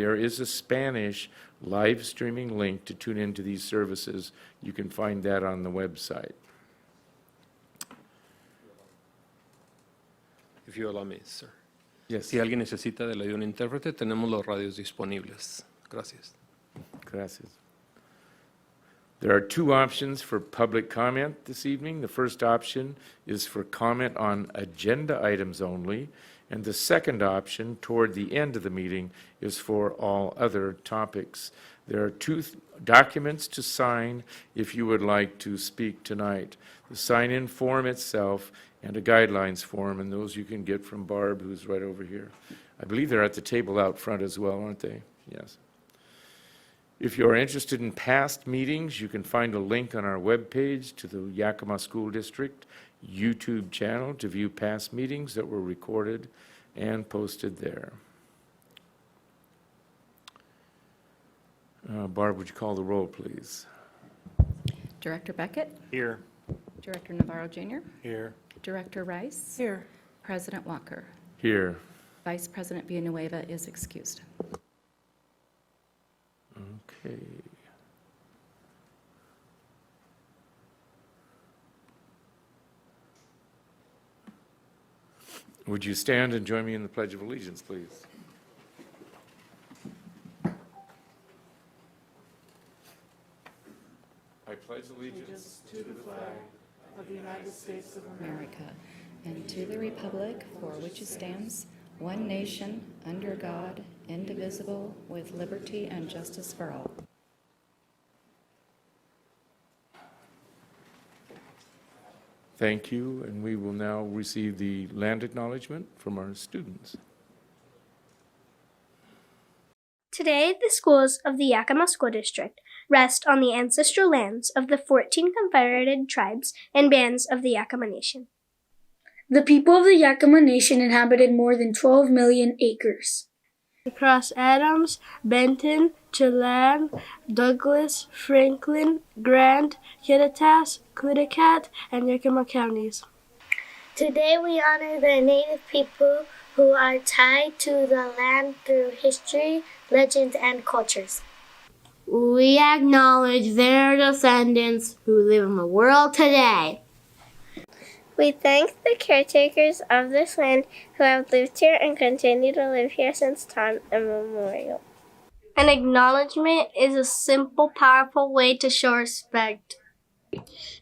there is a Spanish live streaming link to tune into these services. You can find that on the website. If you allow me, sir. Yes. Si alguien necesita de la ayuda de un intérprete, tenemos los radios disponibles. Gracias. Gracias. There are two options for public comment this evening. The first option is for comment on agenda items only, and the second option, toward the end of the meeting, is for all other topics. There are two documents to sign if you would like to speak tonight. The sign-in form itself and a guidelines form, and those you can get from Barb, who's right over here. I believe they're at the table out front as well, aren't they? Yes. If you're interested in past meetings, you can find a link on our webpage to the Yakima School District YouTube channel to view past meetings that were recorded and posted there. Barb, would you call the roll, please? Director Beckett? Here. Director Navarro Jr.? Here. Director Rice? Here. President Walker? Here. Vice President Villanueva is excused. Okay. Would you stand and join me in the Pledge of Allegiance, please? I pledge allegiance To the flag of the United States of America, and to the republic for which it stands, one nation, under God, indivisible, with liberty and justice for all. Thank you, and we will now receive the land acknowledgement from our students. Today, the schools of the Yakima School District rest on the ancestral lands of the 14 confederated tribes and bands of the Yakima Nation. The people of the Yakima Nation inhabited more than 12 million acres. Across Adams, Benton, Chelan, Douglas, Franklin, Grand, Kittitas, Cliticat, and Yakima counties. Today we honor the Native people who are tied to the land through history, legends, and cultures. We acknowledge their descendants who live in the world today. We thank the caretakers of this land who have lived here and continue to live here since time immemorial. An acknowledgement is a simple, powerful way to show respect.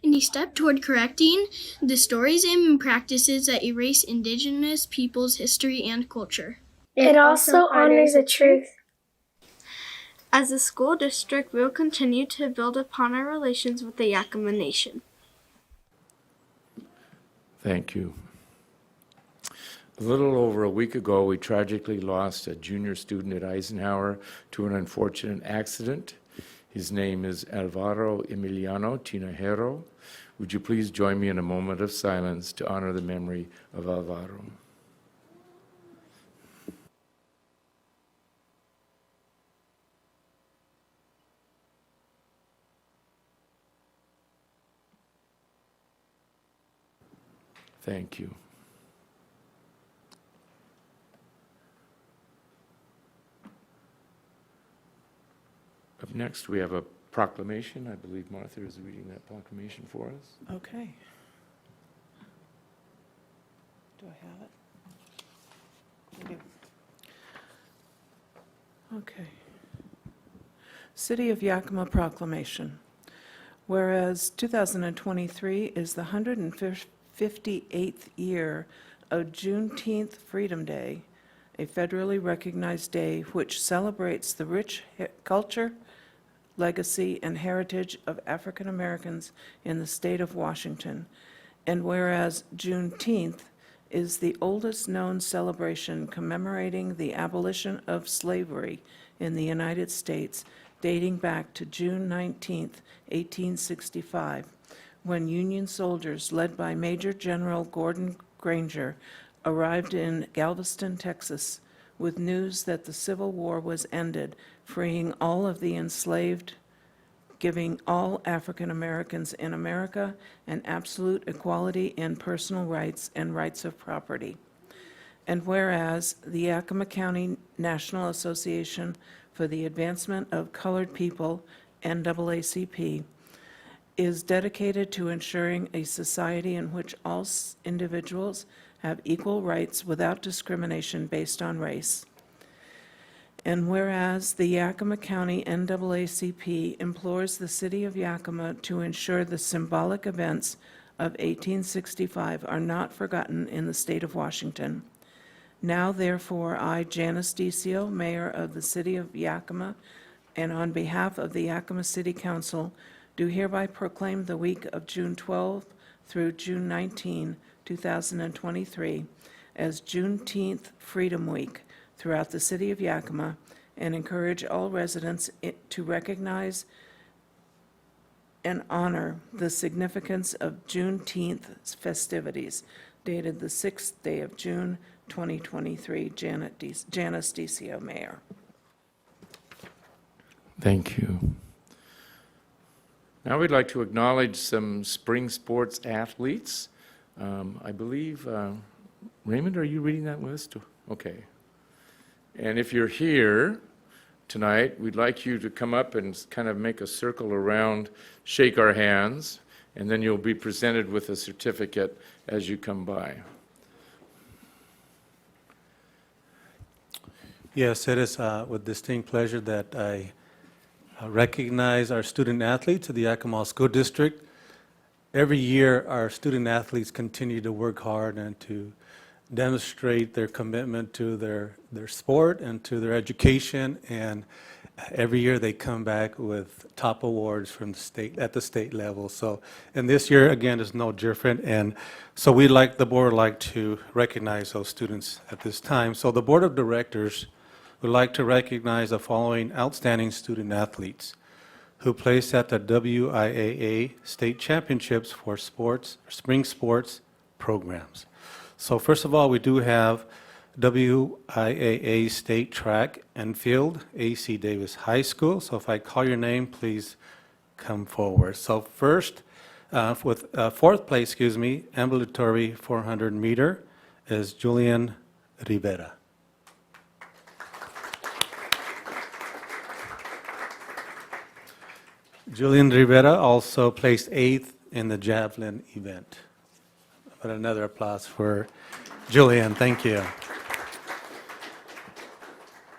And a step toward correcting the stories and practices that erase Indigenous peoples' history and culture. It also honors the truth. As a school district, we will continue to build upon our relations with the Yakima Nation. Thank you. A little over a week ago, we tragically lost a junior student at Eisenhower to an unfortunate accident. His name is Alvaro Emiliano Tinajero. Would you please join me in a moment of silence to honor the memory of Alvaro? Thank you. Up next, we have a proclamation. I believe Martha is reading that proclamation for us. Okay. Do I have it? I do. Okay. City of Yakima Proclamation. Whereas 2023 is the 158th year of Juneteenth Freedom Day, a federally recognized day which celebrates the rich culture, legacy, and heritage of African Americans in the state of Washington. And whereas Juneteenth is the oldest known celebration commemorating the abolition of slavery in the United States, dating back to June 19, 1865, when Union soldiers led by Major General Gordon Granger arrived in Galveston, Texas, with news that the Civil War was ended, freeing all of the enslaved, giving all African Americans in America an absolute equality in personal rights and rights of property. And whereas the Yakima County National Association for the Advancement of Colored People, NAACP, is dedicated to ensuring a society in which all individuals have equal rights without discrimination based on race. And whereas the Yakima County NAACP implores the city of Yakima to ensure the symbolic events of 1865 are not forgotten in the state of Washington. Now therefore, I, Janice Decio, Mayor of the city of Yakima, and on behalf of the Yakima City Council, do hereby proclaim the week of June 12 through June 19, 2023, as Juneteenth Freedom Week throughout the city of Yakima, and encourage all residents to recognize and honor the significance of Juneteenth festivities, dated the 6th day of June, 2023. Janice Decio, Mayor. Thank you. Now we'd like to acknowledge some spring sports athletes. I believe, Raymond, are you reading that list? Okay. And if you're here tonight, we'd like you to come up and kind of make a circle around, shake our hands, and then you'll be presented with a certificate as you come by. Yes, it is with distinct pleasure that I recognize our student athletes of the Yakima School District. Every year, our student athletes continue to work hard and to demonstrate their commitment to their sport and to their education, and every year they come back with top awards from the state, at the state level. So, and this year, again, is no different, and so the board would like to recognize those students at this time. So the Board of Directors would like to recognize the following outstanding student athletes who placed at the WIAA State Championships for spring sports programs. So first of all, we do have WIAA State Track and Field, AC Davis High School. So if I call your name, please come forward. So first, with fourth place, ambulatory 400 meter is Julian Rivera. Julian Rivera also placed 8th in the javelin event. But another applause for Julian, thank you.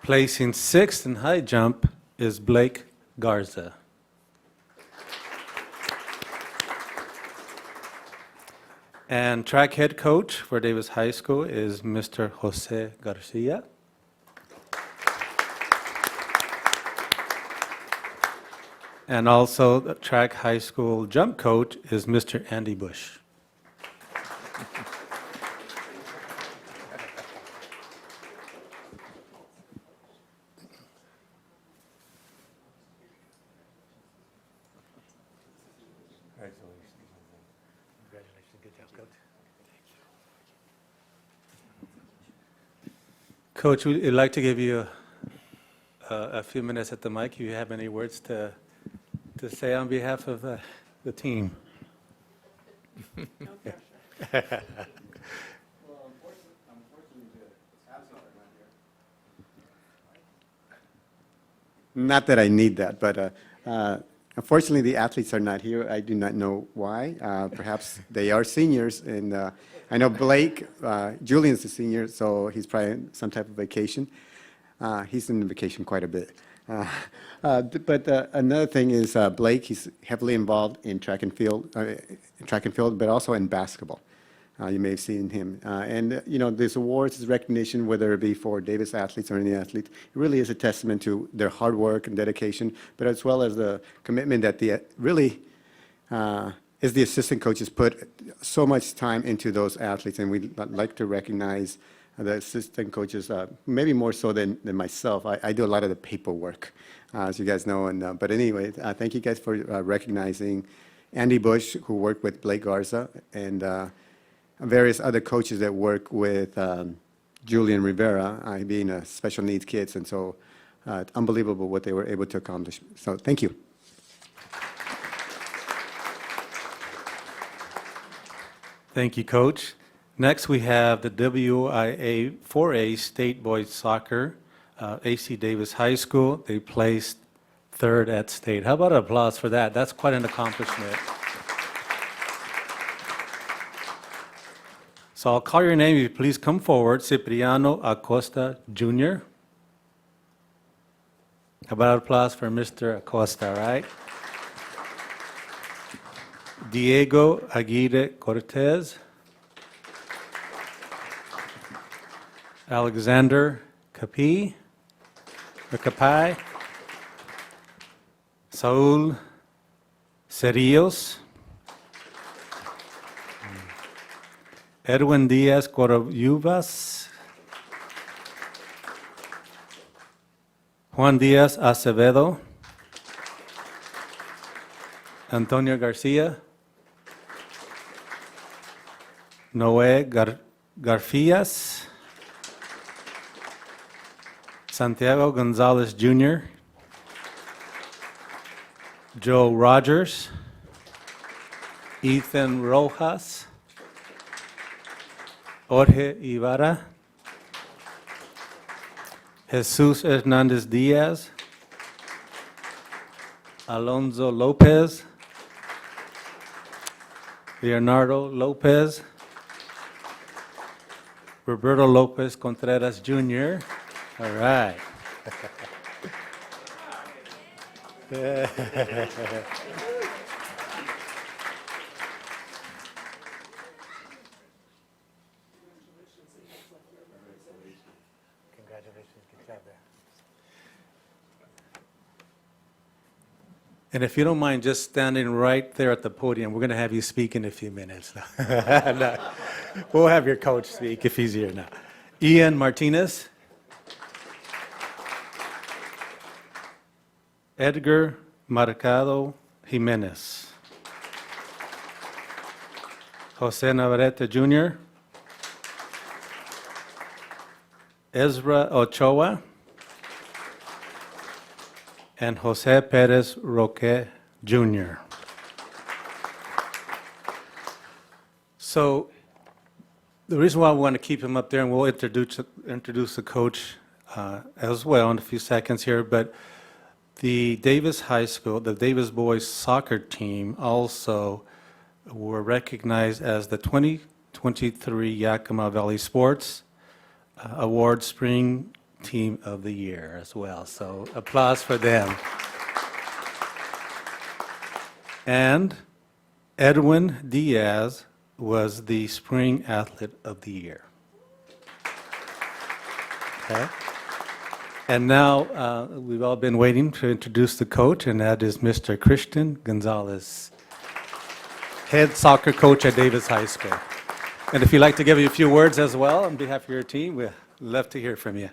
Placing 6th in high jump is Blake Garza. And track head coach for Davis High School is Mr. Jose Garcia. And also the track high school jump coach is Mr. Andy Bush. Coach, we'd like to give you a few minutes at the mic. If you have any words to say on behalf of the team. Not that I need that, but unfortunately the athletes are not here. I do not know why. Perhaps they are seniors, and I know Blake, Julian's a senior, so he's probably on some type of vacation. He's in vacation quite a bit. But another thing is Blake, he's heavily involved in track and field, but also in basketball. You may have seen him. And, you know, this awards, this recognition, whether it be for Davis athletes or any athletes, it really is a testament to their hard work and dedication, but as well as the commitment that is the assistant coaches put so much time into those athletes. And we'd like to recognize the assistant coaches, maybe more so than myself. I do a lot of the paperwork, as you guys know. And but anyway, thank you guys for recognizing Andy Bush, who worked with Blake Garza, and various other coaches that work with Julian Rivera, being a special needs kids. And so unbelievable what they were able to accomplish. So thank you. Thank you, Coach. Next, we have the WIA 4A State Boys Soccer, AC Davis High School. They placed third at state. How about an applause for that? That's quite an accomplishment. So I'll call your name. You please come forward. Cipriano Acosta Jr. How about an applause for Mr. Acosta, right? Diego Aguirre Cortez. Alexander Capi, or Capai. Saul Cerillos. Edwin Diaz Corobuvas. Juan Diaz Acevedo. Antonio Garcia. Noé Garfias. Santiago Gonzalez Jr. Joe Rogers. Ethan Rojas. Jorge Ibarra. Jesus Hernandez Diaz. Alonso Lopez. Leonardo Lopez. Roberto Lopez Contreras Jr. All right. Congratulations, good job there. And if you don't mind just standing right there at the podium, we're going to have you speak in a few minutes. No, we'll have your coach speak if he's here now. Ian Martinez. Edgar Marcado Jimenez. Jose Navarrete Jr. Ezra Ochoa. And Jose Perez Roque Jr. So the reason why we want to keep him up there, and we'll introduce the coach as well in a few seconds here, but the Davis High School, the Davis boys soccer team also were recognized as the 2023 Yakima Valley Sports Award Spring Team of the Year as well. So applause for them. And Edwin Diaz was the Spring Athlete of the Year. Okay. And now we've all been waiting to introduce the coach, and that is Mr. Christian Gonzalez, head soccer coach at Davis High School. And if you'd like to give you a few words as well on behalf of your team, we'd love to hear from you.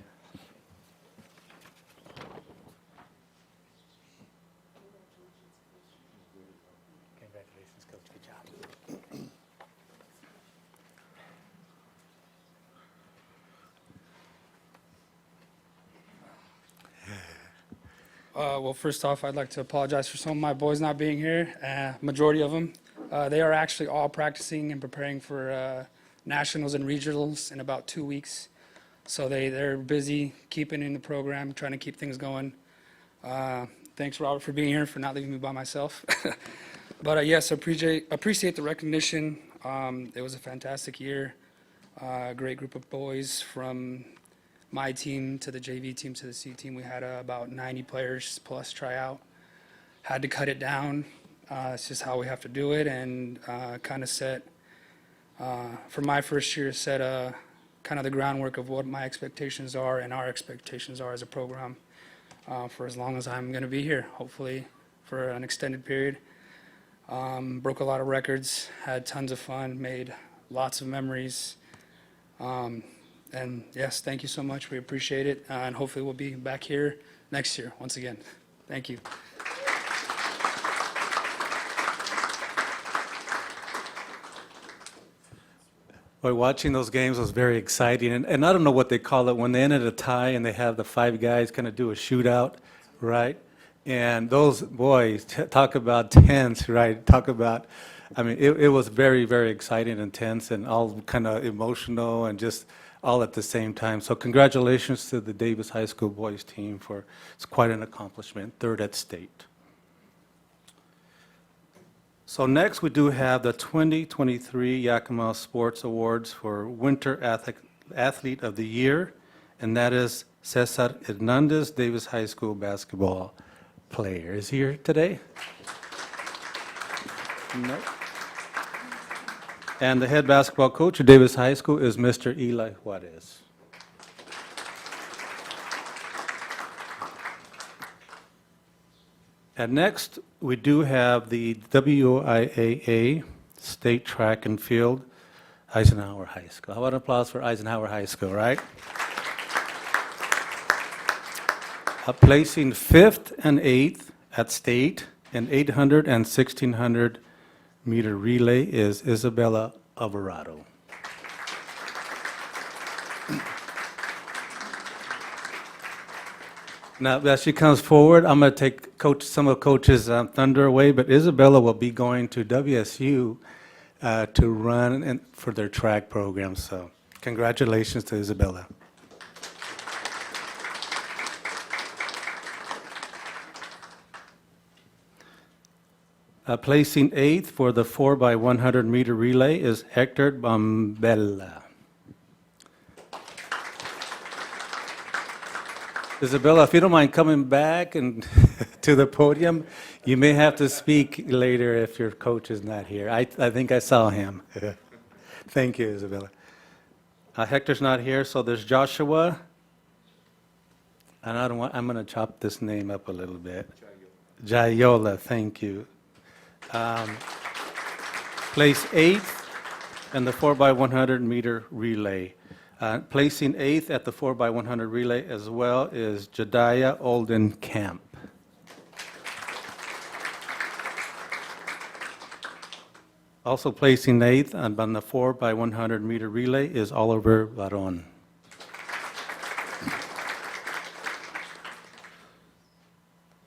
Congratulations, Coach. Good job. Well, first off, I'd like to apologize for some of my boys not being here, majority of them. They are actually all practicing and preparing for nationals and regionals in about 2 weeks. So they're busy keeping in the program, trying to keep things going. Thanks, Robert, for being here, for not leaving me by myself. But yes, appreciate the recognition. It was a fantastic year. A great group of boys from my team to the JV team to the C team. We had about 90 players plus try out. Had to cut it down. It's just how we have to do it, and kind of set, for my first year, set kind of the groundwork of what my expectations are and our expectations are as a program for as long as I'm going to be here, hopefully for an extended period. Broke a lot of records, had tons of fun, made lots of memories. And yes, thank you so much. We appreciate it. And hopefully we'll be back here next year once again. Thank you. Boy, watching those games was very exciting. And I don't know what they call it when they end at a tie and they have the five guys kind of do a shootout, right? And those boys, talk about tense, right? Talk about, I mean, it was very, very exciting and tense and all kind of emotional and just all at the same time. So congratulations to the Davis High School boys team for, it's quite an accomplishment, third at state. So next, we do have the 2023 Yakima Sports Awards for Winter Athlete of the Year, and that is Cesar Hernandez, Davis High School basketball player. Is he here today? No. And the head basketball coach at Davis High School is Mr. Eli Juarez. And next, we do have the WIAA State Track and Field, Eisenhower High School. How about an applause for Eisenhower High School, right? Placing 5th and 8th at state in 800 and 1600 meter relay is Isabella Alvarado. Now, as she comes forward, I'm going to take some of Coach's thunder away, but Isabella will be going to WSU to run for their track program. So congratulations to Isabella. Placing 8th for the 4x100 meter relay is Hector Bombella. Isabella, if you don't mind coming back and to the podium, you may have to speak later if your coach is not here. I think I saw him. Thank you, Isabella. Hector's not here, so there's Joshua. And I'm going to chop this name up a little bit. Jayola, thank you. Place 8th in the 4x100 meter relay. Placing 8th at the 4x100 relay as well is Jediah Olden Camp. Also placing 8th on the 4x100 meter relay is Oliver Varon.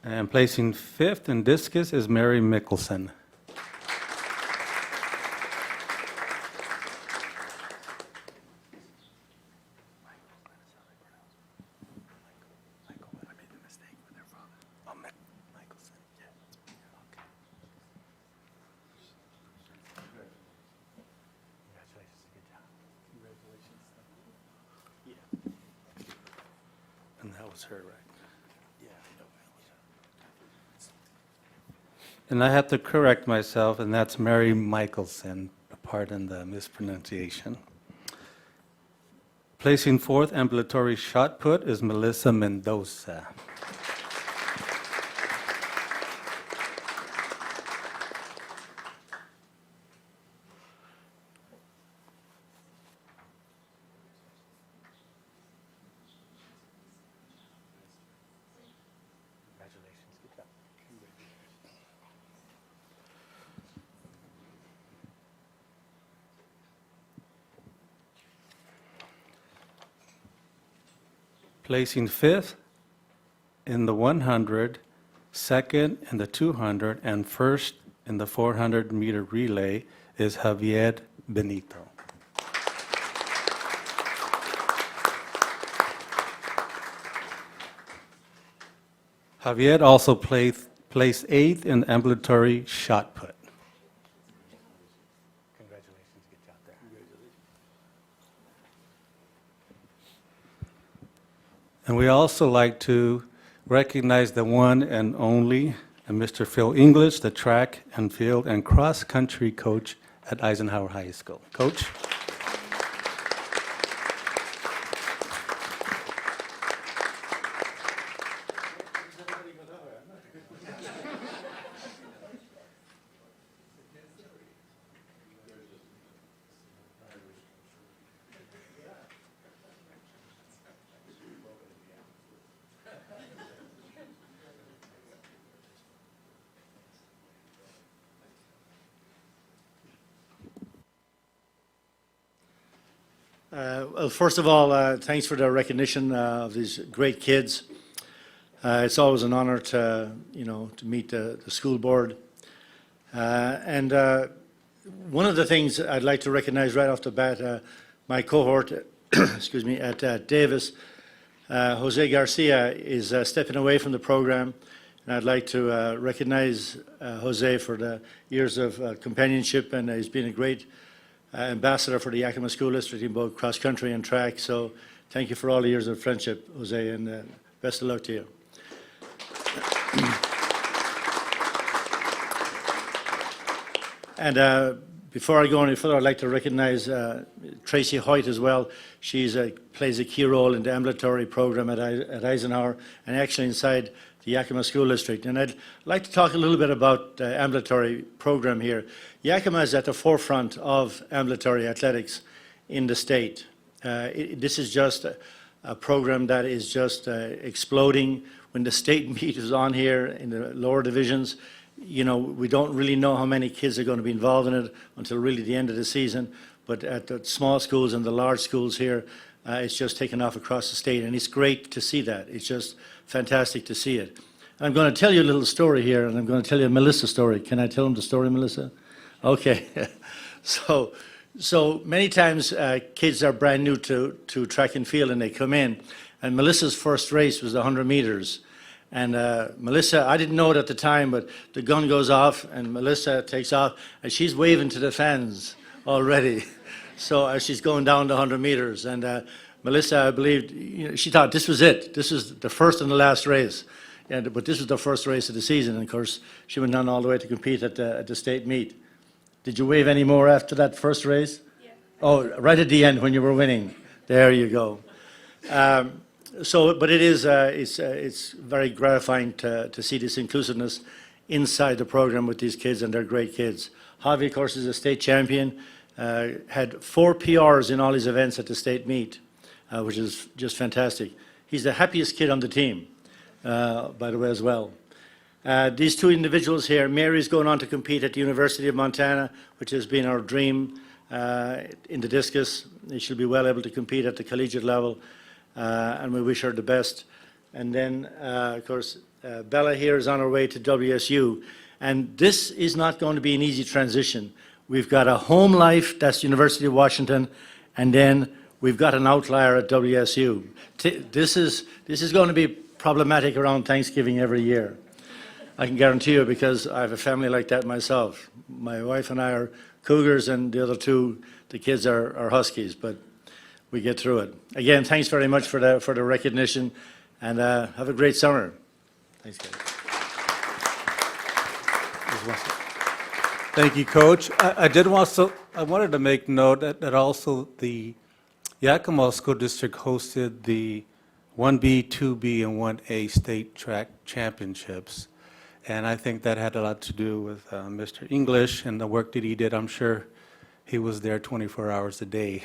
And placing 5th in discus is Mary Mickelson. And that was her, right? And I have to correct myself, and that's Mary Michelson. Pardon the mispronunciation. Placing 4th ambulatory shot put is Melissa Mendoza. Placing 5th in the 100, 2nd in the 200, and 1st in the 400 meter relay is Javier Benito. Javier also placed 8th in ambulatory shot put. Congratulations, good job there. And we also like to recognize the one and only Mr. Phil English, the track and field and cross-country coach at Eisenhower High School. Coach? Well, first of all, thanks for the recognition of these great kids. It's always an honor to, to meet the school board. And one of the things I'd like to recognize right off the bat, my cohort, excuse me, at Davis, Jose Garcia is stepping away from the program. And I'd like to recognize Jose for the years of companionship, and he's been a great ambassador for the Yakima School District in both cross country and track. So thank you for all the years of friendship, Jose, and best of luck to you. And before I go any further, I'd like to recognize Tracy Hoyt as well. She plays a key role in the ambulatory program at Eisenhower and actually inside the Yakima School District. And I'd like to talk a little bit about the ambulatory program here. Yakima is at the forefront of ambulatory athletics in the state. This is just a program that is just exploding. When the state meet is on here in the lower divisions, we don't really know how many kids are going to be involved in it until really the end of the season. But at the small schools and the large schools here, it's just taken off across the state, and it's great to see that. It's just fantastic to see it. And I'm going to tell you a little story here, and I'm going to tell you a Melissa story. Can I tell them the story, Melissa? Okay. So many times kids are brand new to track and field, and they come in. And Melissa's first race was the 100 meters. And Melissa, I didn't know it at the time, but the gun goes off, and Melissa takes off, and she's waving to the fans already. So as she's going down the 100 meters, and Melissa, I believe, she thought this was it. This was the first and the last race. But this was the first race of the season, and of course, she went on all the way to compete at the state meet. Did you wave any more after that first race? Yeah. Oh, right at the end when you were winning. There you go. But it is, it's very gratifying to see this inclusiveness inside the program with these kids, and they're great kids. Javi, of course, is a state champion, had 4 PRs in all his events at the state meet, which is just fantastic. He's the happiest kid on the team, by the way, as well. These 2 individuals here, Mary's going on to compete at the University of Montana, which has been our dream in the discus. She'll be well able to compete at the collegiate level. And we wish her the best. And then, of course, Bella here is on her way to WSU. And this is not going to be an easy transition. We've got a home life, that's University of Washington, and then we've got an outlier at WSU. This is going to be problematic around Thanksgiving every year. I can guarantee you, because I have a family like that myself. My wife and I are Cougars, and the other 2, the kids are Huskies. But we get through it. Again, thanks very much for the recognition, and have a great summer. Thanks, guys. Thank you, Coach. I wanted to make note that also the Yakima School District hosted the 1B, 2B, and 1A state track championships, and I think that had a lot to do with Mr. English and the work that he did. I'm sure he was there 24 hours a day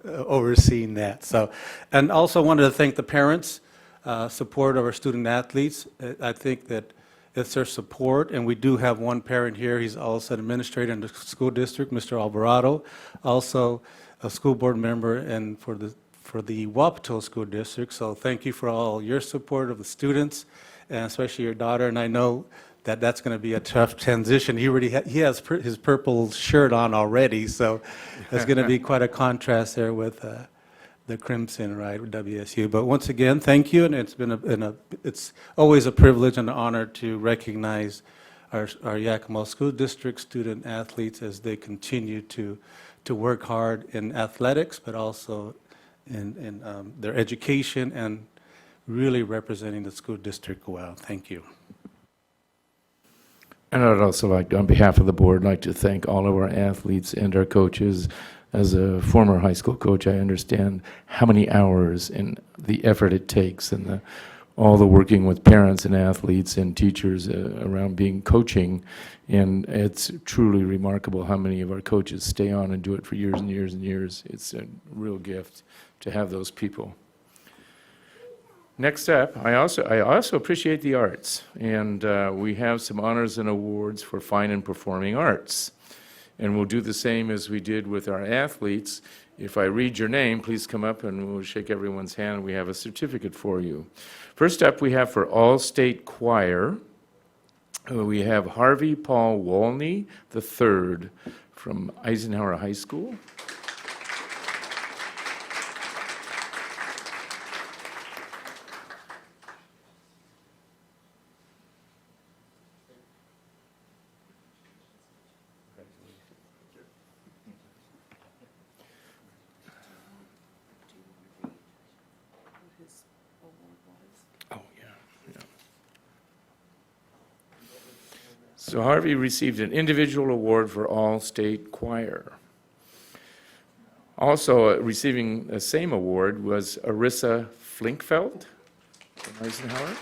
overseeing that. So, and also wanted to thank the parents, support of our student athletes. I think that it's their support, and we do have one parent here. He's also an administrator in the school district, Mr. Alvarado, also a school board member and for the Wapato School District. So thank you for all your support of the students, and especially your daughter. And I know that that's going to be a tough transition. He has his purple shirt on already, so it's going to be quite a contrast there with the crimson, right, with WSU. But once again, thank you, and it's always a privilege and an honor to recognize our Yakima School District student athletes as they continue to work hard in athletics, but also in their education and really representing the school district well. Thank you. And I'd also like, on behalf of the board, like to thank all of our athletes and our coaches. As a former high school coach, I understand how many hours and the effort it takes, and all the working with parents and athletes and teachers around coaching. And it's truly remarkable how many of our coaches stay on and do it for years and years and years. It's a real gift to have those people. Next up, I also appreciate the arts, and we have some honors and awards for fine and performing arts. And we'll do the same as we did with our athletes. If I read your name, please come up and we'll shake everyone's hand. We have a certificate for you. First up, we have for All-State Choir, we have Harvey Paul Wolney III from Eisenhower High School. Oh, yeah. So Harvey received an individual award for All-State Choir. Also receiving the same award was Arissa Flinkfeld from Eisenhower.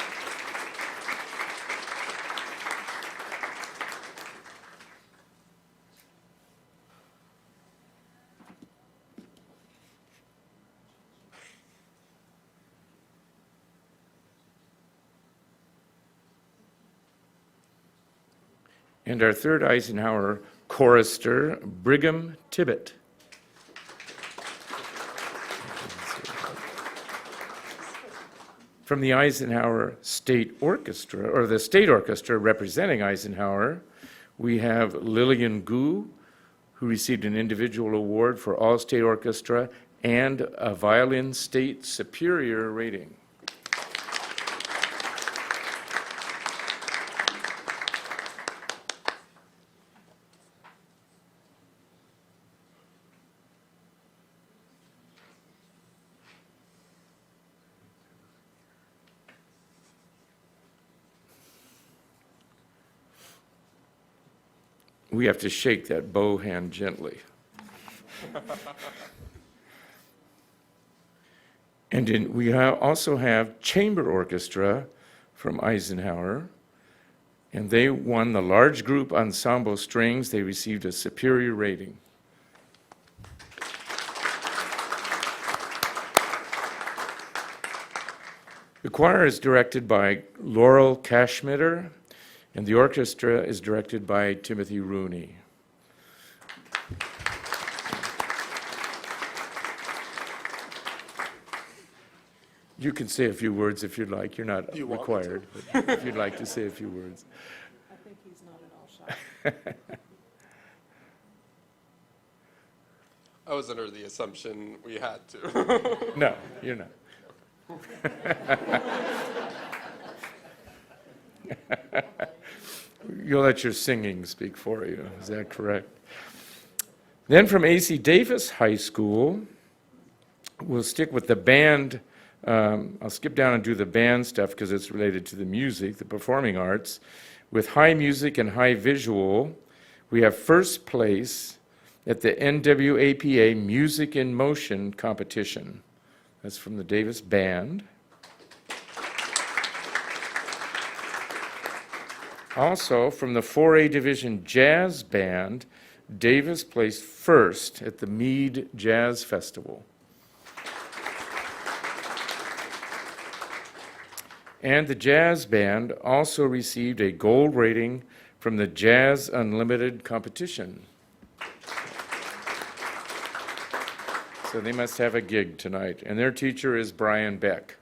And our third Eisenhower chorister, Brigham Tibbett. From the Eisenhower State Orchestra, or the State Orchestra representing Eisenhower, we have Lillian Gu, who received an individual award for All-State Orchestra and a Violin State Superior rating. We have to shake that bow hand gently. And we also have chamber orchestra from Eisenhower, and they won the large group ensemble strings. They received a superior rating. The choir is directed by Laurel Cashmitter, and the orchestra is directed by Timothy Rooney. You can say a few words if you'd like. You're not required, but if you'd like to say a few words. I think he's not at all shy. I was under the assumption we had to. No, you're not. You'll let your singing speak for you. Is that correct? Then from A.C. Davis High School, we'll stick with the band. I'll skip down and do the band stuff because it's related to the music, the performing arts. With high music and high visual, we have first place at the NWAPA Music in Motion competition. That's from the Davis Band. Also, from the 4A Division Jazz Band, Davis placed first at the Meade Jazz Festival. And the Jazz Band also received a gold rating from the Jazz Unlimited competition. So they must have a gig tonight. And their teacher is Brian Beck.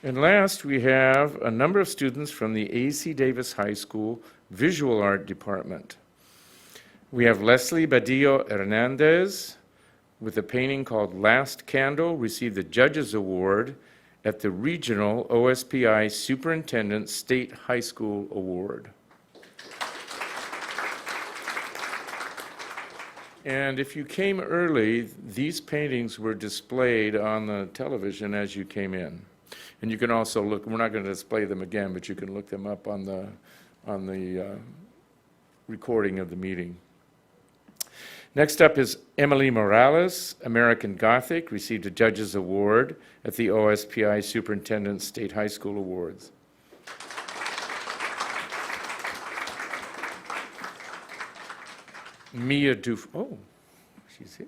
And last, we have a number of students from the A.C. Davis High School Visual Art Department. We have Leslie Badillo Hernandez with a painting called Last Candle, received the Judges Award at the Regional OSPI Superintendent State High School Award. And if you came early, these paintings were displayed on the television as you came in. And you can also look, we're not going to display them again, but you can look them up on the recording of the meeting. Next up is Emily Morales, American Gothic, received a Judges Award at the OSPI Superintendent State High School Awards. Mia Duf, oh, she's here.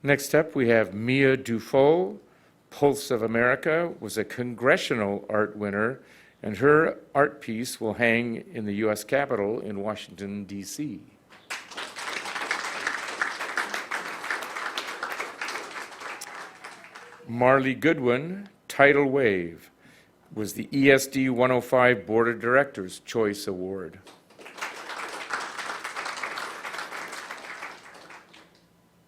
Next up, we have Mia Dufault. Pulse of America was a congressional art winner, and her art piece will hang in the U.S. Capitol in Washington, D.C. Marley Goodwin, Tidal Wave, was the ESD 105 Board of Directors Choice Award.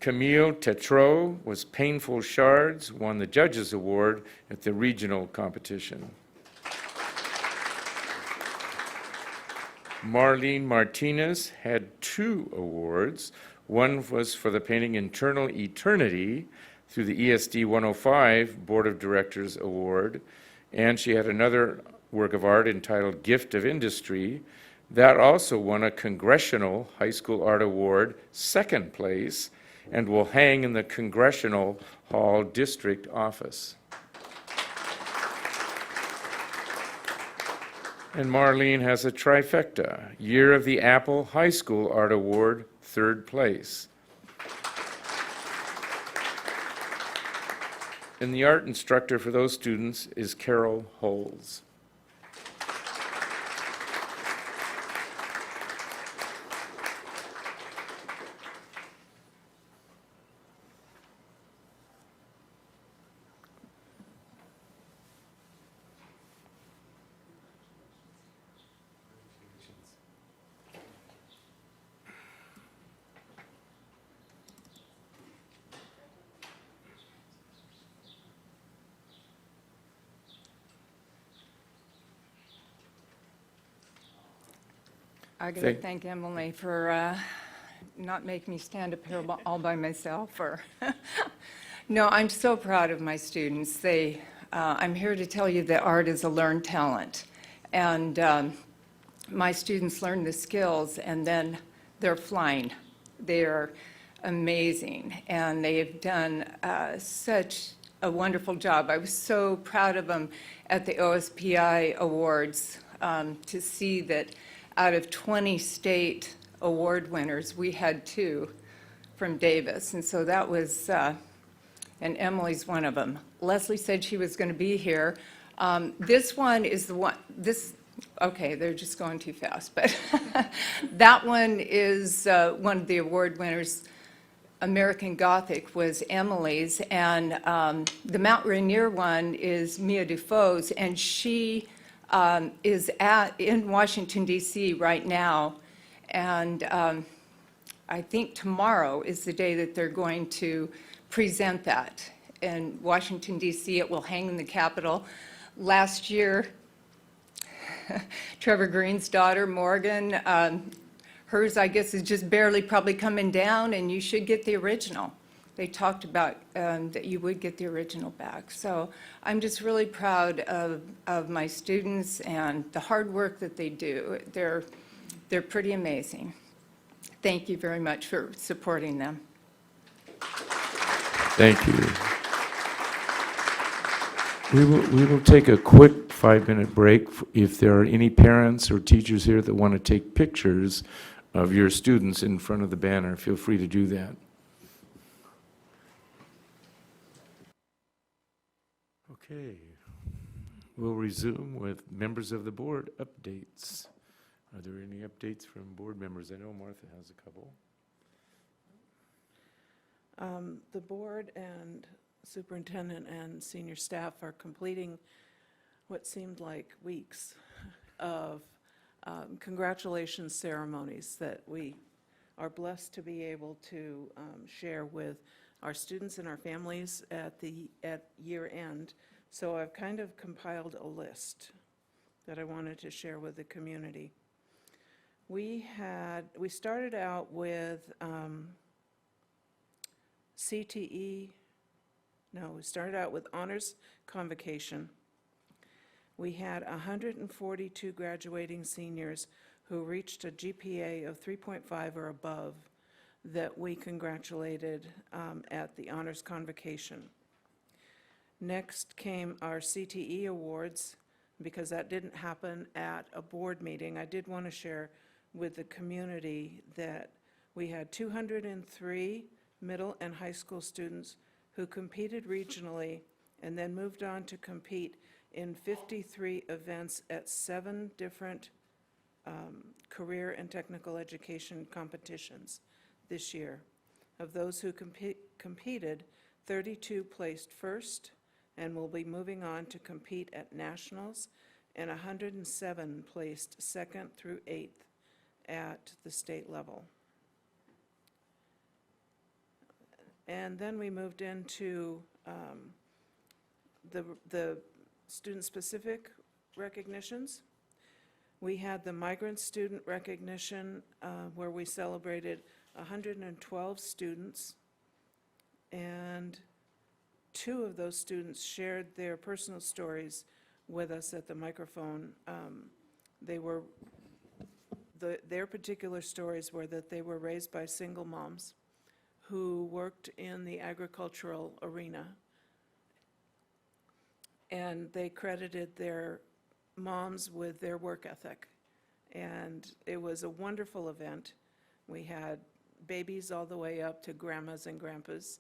Camille Tetreault was Painful Shards, won the Judges Award at the regional competition. Marlene Martinez had 2 awards. One was for the painting Internal Eternity through the ESD 105 Board of Directors Award, and she had another work of art entitled Gift of Industry. That also won a Congressional High School Art Award, 2nd place, and will hang in the Congressional Hall District Office. And Marlene has a trifecta, Year of the Apple High School Art Award, 3rd place. And the art instructor for those students is Carol Holes. I got to thank Emily for not making me stand up here all by myself. No, I'm so proud of my students. I'm here to tell you that art is a learned talent. And my students learn the skills, and then they're flying. They're amazing, and they have done such a wonderful job. I was so proud of them at the OSPI Awards to see that out of 20 state award winners, we had 2 from Davis. And so that was, and Emily's one of them. Leslie said she was going to be here. This one is the one, okay, they're just going too fast, but that one is one of the award winners. American Gothic was Emily's, and the Mount Rainier one is Mia Dufault's, and she is in Washington, D.C. right now, and I think tomorrow is the day that they're going to present that. In Washington, D.C., it will hang in the Capitol. Last year, Trevor Green's daughter, Morgan, hers, I guess, is just barely probably coming down, and you should get the original. They talked about that you would get the original back. So I'm just really proud of my students and the hard work that they do. They're pretty amazing. Thank you very much for supporting them. Thank you. We will take a quick 5-minute break. If there are any parents or teachers here that want to take pictures of your students in front of the banner, feel free to do that. Okay, we'll resume with members of the board updates. Are there any updates from board members? I know Martha has a couple. The board and superintendent and senior staff are completing what seemed like weeks of congratulations ceremonies that we are blessed to be able to share with our students and our families at year end. So I've kind of compiled a list that I wanted to share with the community. We started out with we started out with honors convocation. We had 142 graduating seniors who reached a GPA of 3.5 or above that we congratulated at the honors convocation. Next came our CTE awards. Because that didn't happen at a board meeting, I did want to share with the community that we had 203 middle, and high school students who competed regionally and then moved on to compete in 53 events at 7 different career and technical education competitions this year. Of those who competed, 32 placed first and will be moving on to compete at nationals, and 107 placed second through 8th at the state level. And then we moved into the student-specific recognitions. We had the migrant student recognition where we celebrated 112 students, and 2 of those students shared their personal stories with us at the microphone. Their particular stories were that they were raised by single moms who worked in the agricultural arena, and they credited their moms with their work ethic. And it was a wonderful event. We had babies all the way up to grandmas and grandpas,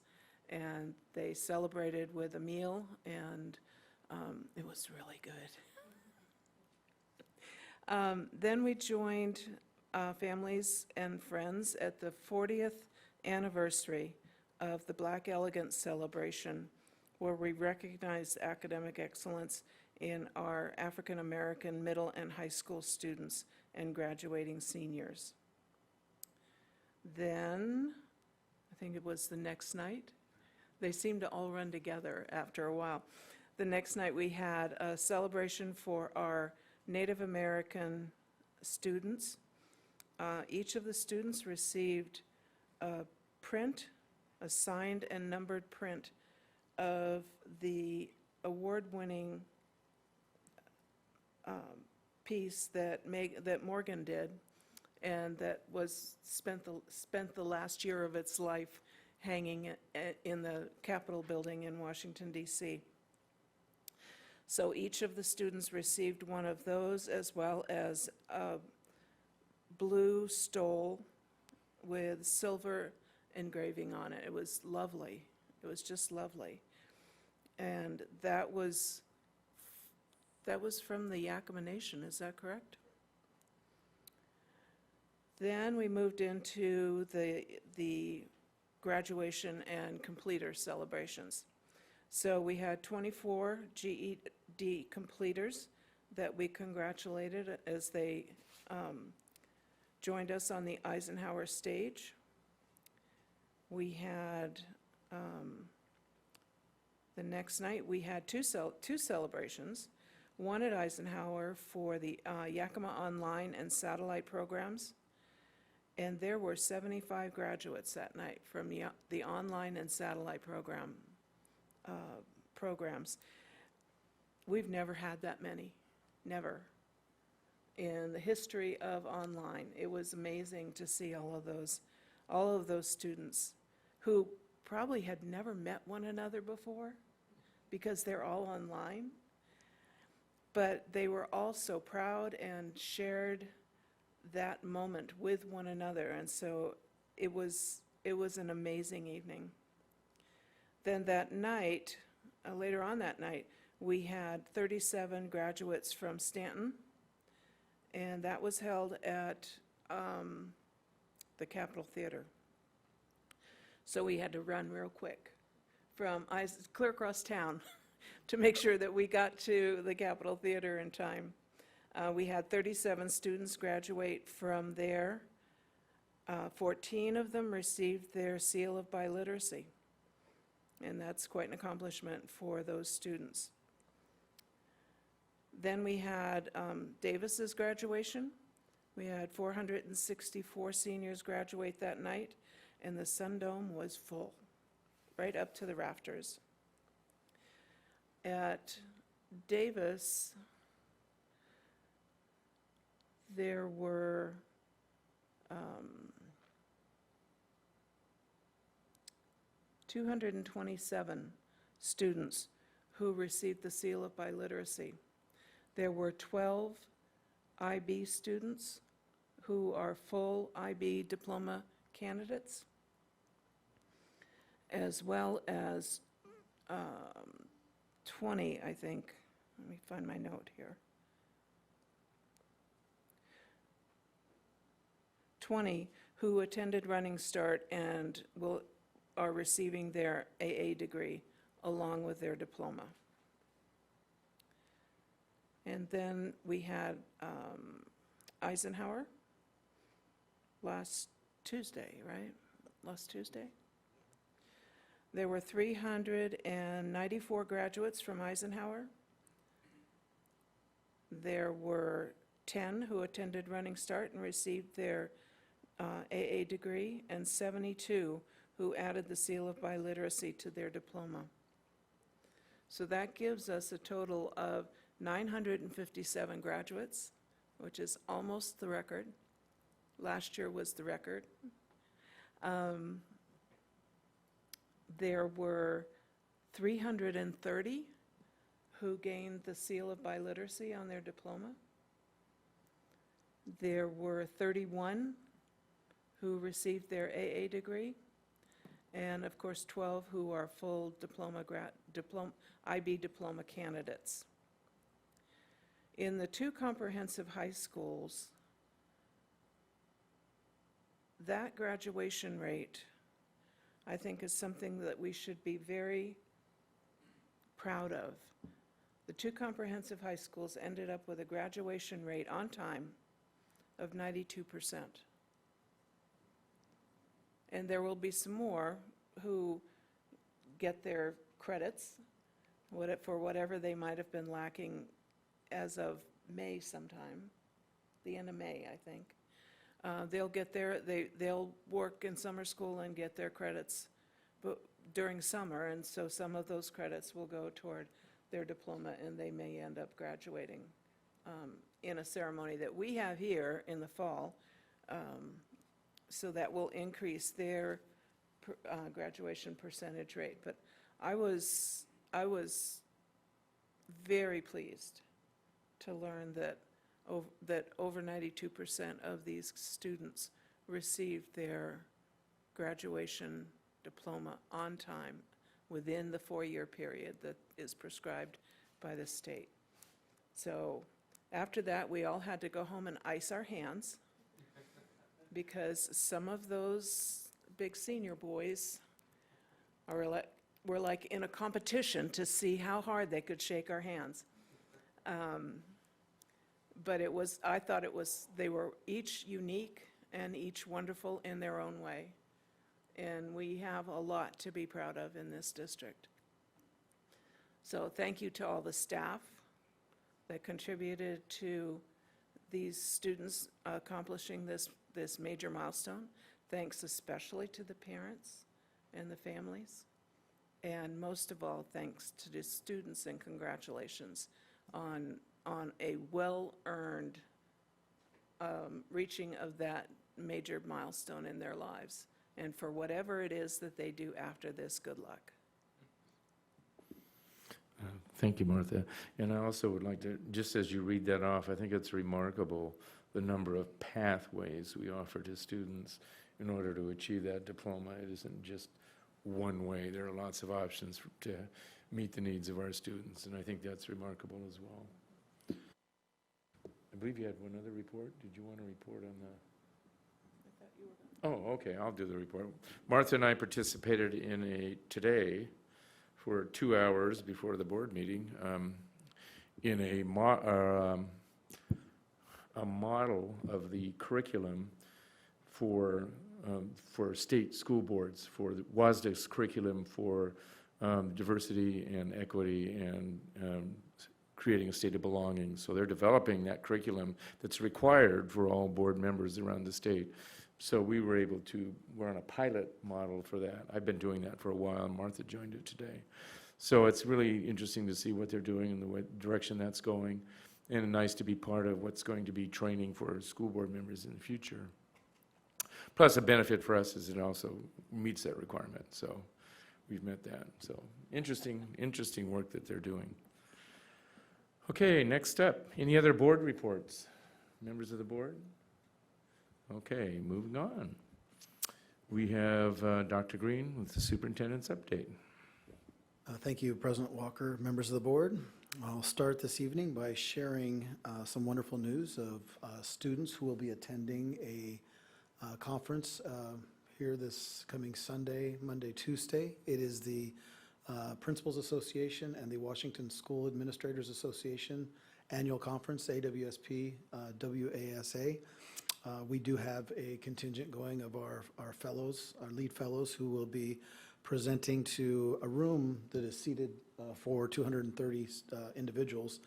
and they celebrated with a meal, and it was really good. Then we joined families and friends at the 40th anniversary of the Black Elegance celebration, where we recognized academic excellence in our African American middle and high school students and graduating seniors. Then, I think it was the next night, they seemed to all run together after a while. The next night we had a celebration for our Native American students. Each of the students received a print, a signed and numbered print of the award-winning piece that Morgan did, and that was spent the last year of its life hanging in the Capitol building in Washington, D.C. So each of the students received one of those, as well as a blue stole with silver engraving on it. It was lovely. It was just lovely. And that was from the Yakima Nation, is that correct? Then we moved into the graduation and completer celebrations. So we had 24 GED completers that we congratulated as they joined us on the Eisenhower stage. We had, the next night, we had two celebrations, one at Eisenhower for the Yakima Online and Satellite programs, and there were 75 graduates that night from the online and satellite programs. We've never had that many, never. In the history of online, it was amazing to see all of those students who probably had never met one another before because they're all online. But they were all so proud and shared that moment with one another, and so it was an amazing evening. Then that night, later on that night, we had 37 graduates from Stanton, and that was held at the Capitol Theater. So we had to run real quick from clear across town to make sure that we got to the Capitol Theater in time. We had 37 students graduate from there. 14 of them received their seal of biliteracy, and that's quite an accomplishment for those students. Then we had Davis's graduation. We had 464 seniors graduate that night, and the Sun Dome was full, right up to the rafters. At Davis, there were 227 students who received the seal of biliteracy. There were 12 IB students who are full IB diploma candidates. as well as 20, I think. Let me find my note here. 20 who attended Running Start and are receiving their AA degree along with their diploma. And then we had Eisenhower last Tuesday, right? Last Tuesday? There were 394 graduates from Eisenhower. There were 10 who attended Running Start and received their AA degree, and 72 who added the seal of biliteracy to their diploma. So that gives us a total of 957 graduates, which is almost the record. Last year was the record. There were 330 who gained the seal of biliteracy on their diploma. There were 31 who received their AA degree, and of course 12 who are full IB diploma candidates. In the two comprehensive high schools, that graduation rate, I think, is something that we should be very proud of. The two comprehensive high schools ended up with a graduation rate on time of 92%. And there will be some more who get their credits for whatever they might have been lacking as of May sometime, the end of May, I think. They'll work in summer school and get their credits during summer, and so some of those credits will go toward their diploma, and they may end up graduating in a ceremony that we have here in the fall. So that will increase their graduation percentage rate. But I was very pleased to learn that over 92% of these students received their graduation diploma on time within the 4-year period that is prescribed by the state. So after that, we all had to go home and ice our hands, because some of those big senior boys were like in a competition to see how hard they could shake our hands. But I thought they were each unique and each wonderful in their own way. And we have a lot to be proud of in this district. So thank you to all the staff that contributed to these students accomplishing this major milestone. Thanks especially to the parents and the families. And most of all, thanks to the students, and congratulations on a well-earned reaching of that major milestone in their lives. And for whatever it is that they do after this, good luck. Thank you, Martha. And I also would like to, just as you read that off, I think it's remarkable the number of pathways we offer to students in order to achieve that diploma. It isn't just one way. There are lots of options to meet the needs of our students, and I think that's remarkable as well. I believe you had one other report. Did you want to report on the... Oh, okay, I'll do the report. Martha and I participated today for 2 hours before the board meeting in a model of the curriculum for state school boards, for the WASDA's curriculum for diversity and equity and creating a state of belonging. So they're developing that curriculum that's required for all board members around the state. So we're on a pilot model for that. I've been doing that for a while, and Martha joined it today. So it's really interesting to see what they're doing and the direction that's going, and nice to be part of what's going to be training for school board members in the future. Plus, a benefit for us is it also meets that requirement, so we've met that. So interesting work that they're doing. Okay, next up, any other board reports? Members of the board? Okay, moving on. We have Dr. Green with the superintendent's update. Thank you, President Walker, members of the board. I'll start this evening by sharing some wonderful news of students who will be attending a conference here this coming Sunday, Monday, Tuesday. It is the Principals Association and the Washington School Administrators Association Annual Conference, AWSP, WASA. We do have a contingent going of our fellows, our lead fellows, who will be presenting to a room that is seated for 230 individuals,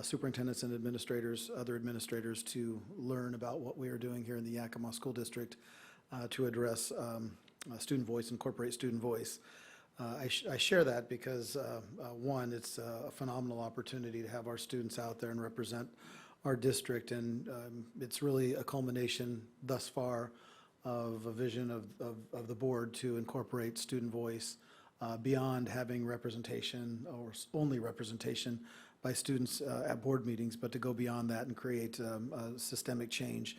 superintendents and administrators, other administrators, to learn about what we are doing here in the Yakima School District to address student voice, incorporate student voice. I share that because, one, it's a phenomenal opportunity to have our students out there and represent our district, and it's really a culmination thus far of a vision of the board to incorporate student voice beyond having representation or only representation by students at board meetings, but to go beyond that and create a systemic change,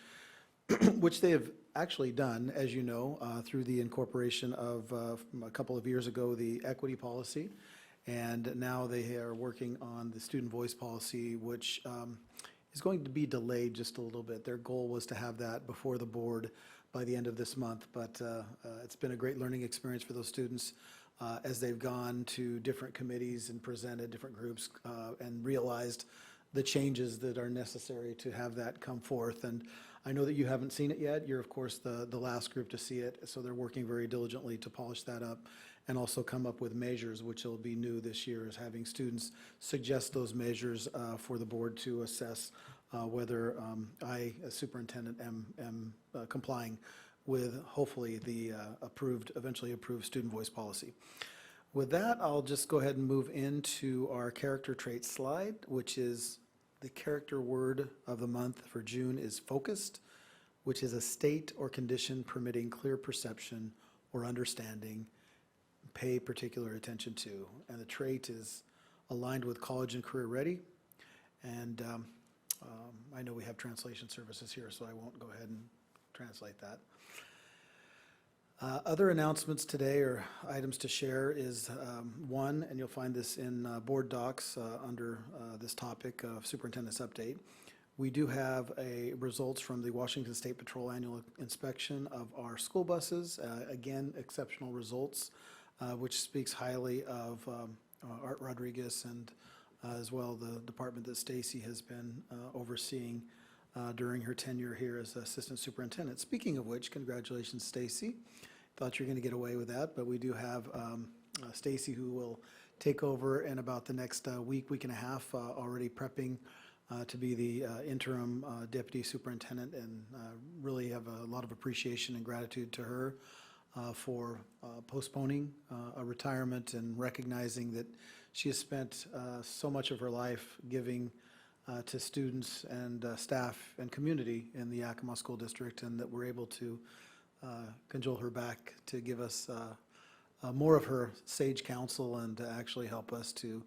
which they have actually done, as you know, through the incorporation of a couple of years ago, the equity policy. And now they are working on the student voice policy, which is going to be delayed just a little bit. Their goal was to have that before the board by the end of this month, but it's been a great learning experience for those students as they've gone to different committees and presented different groups and realized the changes that are necessary to have that come forth. And I know that you haven't seen it yet. You're, of course, the last group to see it, so they're working very diligently to polish that up and also come up with measures, which will be new this year, is having students suggest those measures for the board to assess whether I, as superintendent, am complying with, hopefully, the eventually approved student voice policy. With that, I'll just go ahead and move into our character trait slide, which is the character word of the month for June is focused, which is a state or condition permitting clear perception or understanding, pay particular attention to. And the trait is aligned with college and career ready. And I know we have translation services here, so I won't go ahead and translate that. Other announcements today, or items to share, is one, and you'll find this in board docs under this topic of superintendent's update. We do have results from the Washington State Patrol annual inspection of our school buses. Again, exceptional results, which speaks highly of Art Rodriguez and as well the department that Stacy has been overseeing during her tenure here as assistant superintendent. Speaking of which, congratulations, Stacy. Thought you were going to get away with that, but we do have Stacy, who will take over in about the next week and a half, already prepping to be the interim deputy superintendent, and really have a lot of appreciation and gratitude to her for postponing a retirement and recognizing that she has spent so much of her life giving to students and staff and community in the Yakima School District, and that we're able to cajole her back to give us more of her sage counsel and to actually help us to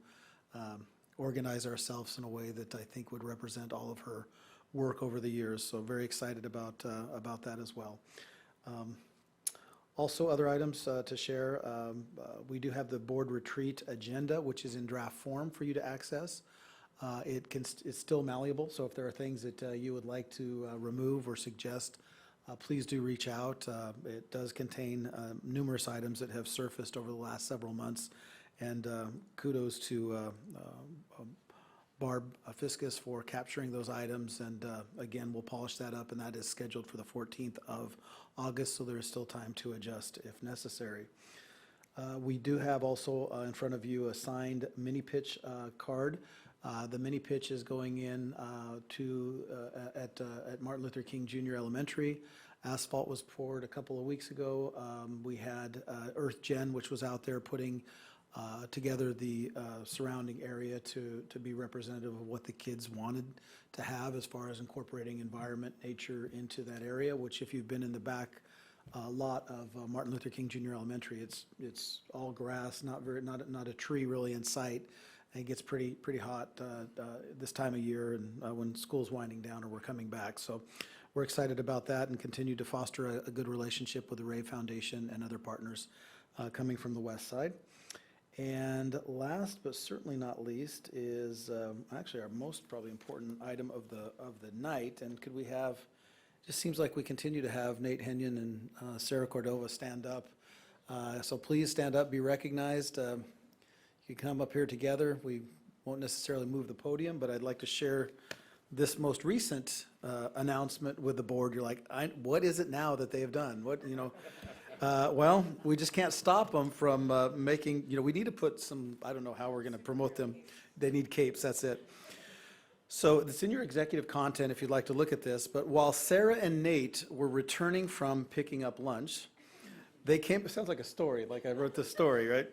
organize ourselves in a way that I think would represent all of her work over the years. So very excited about that as well. Also, other items to share. We do have the board retreat agenda, which is in draft form for you to access. It's still malleable, so if there are things that you would like to remove or suggest, please do reach out. It does contain numerous items that have surfaced over the last several months, and kudos to Barb Fiscus for capturing those items, and again, we'll polish that up, and that is scheduled for the 14th of August, so there is still time to adjust if necessary. We do have also in front of you a signed mini pitch card. The mini pitch is going in at Martin Luther King Jr. Elementary. Asphalt was poured a couple of weeks ago. We had Earth Gen, which was out there putting together the surrounding area to be representative of what the kids wanted to have as far as incorporating environment, nature into that area, which if you've been in the back lot of Martin Luther King Jr. Elementary, it's all grass, not a tree really in sight. And it gets pretty hot this time of year, and when school's winding down or we're coming back. So we're excited about that and continue to foster a good relationship with the Ray Foundation and other partners coming from the west side. And last but certainly not least is actually our most probably important item of the night. And could we have, just seems like we continue to have Nate Henyon and Sarah Cordova stand up. So please stand up, be recognized. You can come up here together. We won't necessarily move the podium, but I'd like to share this most recent announcement with the board. You're like, what is it now that they have done? What, you know? Well, we just can't stop them from making, you know, we need to put some, I don't know how we're going to promote them. They need capes, that's it. So it's in your executive content if you'd like to look at this, but while Sarah and Nate were returning from picking up lunch, they came, it sounds like a story, like I wrote this story, right?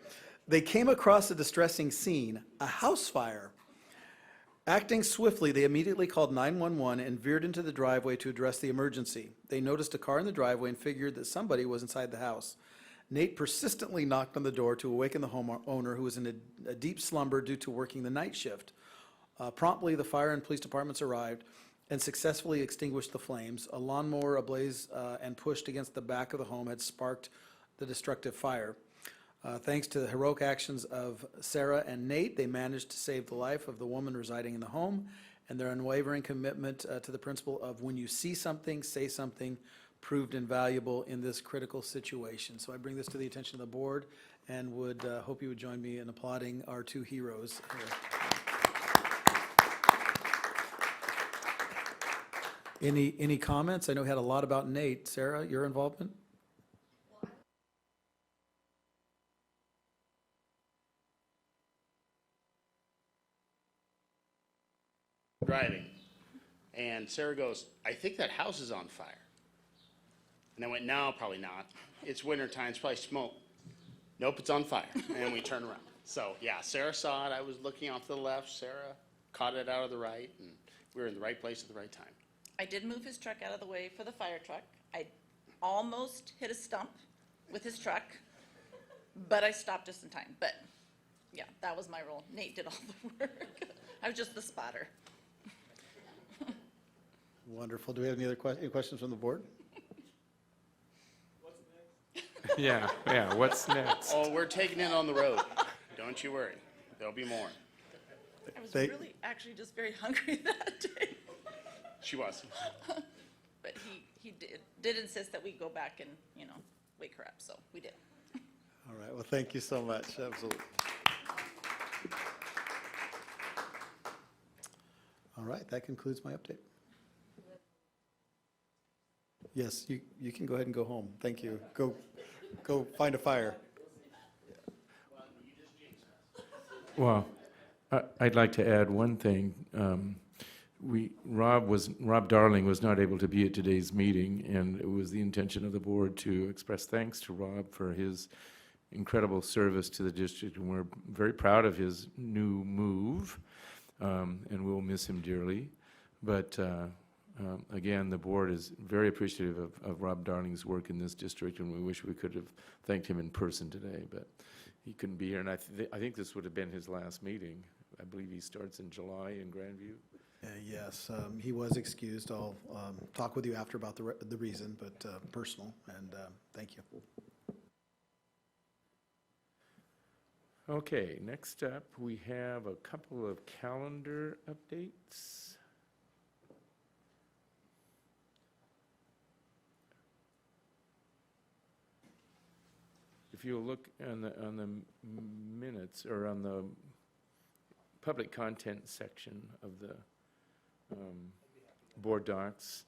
They came across a distressing scene, a house fire. Acting swiftly, they immediately called 911 and veered into the driveway to address the emergency. They noticed a car in the driveway and figured that somebody was inside the house. Nate persistently knocked on the door to awaken the homeowner, who was in a deep slumber due to working the night shift. Promptly, the fire and police departments arrived and successfully extinguished the flames. A lawnmower ablaze and pushed against the back of the home had sparked the destructive fire. Thanks to the heroic actions of Sarah and Nate, they managed to save the life of the woman residing in the home, and their unwavering commitment to the principle of when you see something, say something, proved invaluable in this critical situation. So I bring this to the attention of the board and would hope you would join me in applauding our two heroes here. Any comments? I know we had a lot about Nate. Sarah, your involvement? Driving, and Sarah goes, I think that house is on fire. And I went, no, probably not. It's winter time, it's probably smoke. Nope, it's on fire. And we turned around. So yeah, Sarah saw it. I was looking off to the left. Sarah caught it out of the right, and we were in the right place at the right time. I did move his truck out of the way for the fire truck. I almost hit a stump with his truck, but I stopped just in time. But yeah, that was my role. Nate did all the work. I was just the spotter. Wonderful. Do we have any other any questions from the board? Yeah, what's next? Oh, we're taking it on the road. Don't you worry. There'll be more. I was really actually just very hungry that day. She was. But he did insist that we go back and, you know, wake her up, so we did. All right, well, thank you so much. Absolutely. All right, that concludes my update. Yes, you can go ahead and go home. Thank you. Go find a fire. Well, I'd like to add one thing. Rob Darling was not able to be at today's meeting, and it was the intention of the board to express thanks to Rob for his incredible service to the district, and we're very proud of his new move, and we'll miss him dearly. But again, the board is very appreciative of Rob Darling's work in this district, and we wish we could have thanked him in person today, but he couldn't be here, and I think this would have been his last meeting. I believe he starts in July in Grandview. Yes, he was excused. I'll talk with you after about the reason, but personal, and thank you. Okay, next up, we have a couple of calendar updates. If you look on the minutes, or on the public content section of the board docs,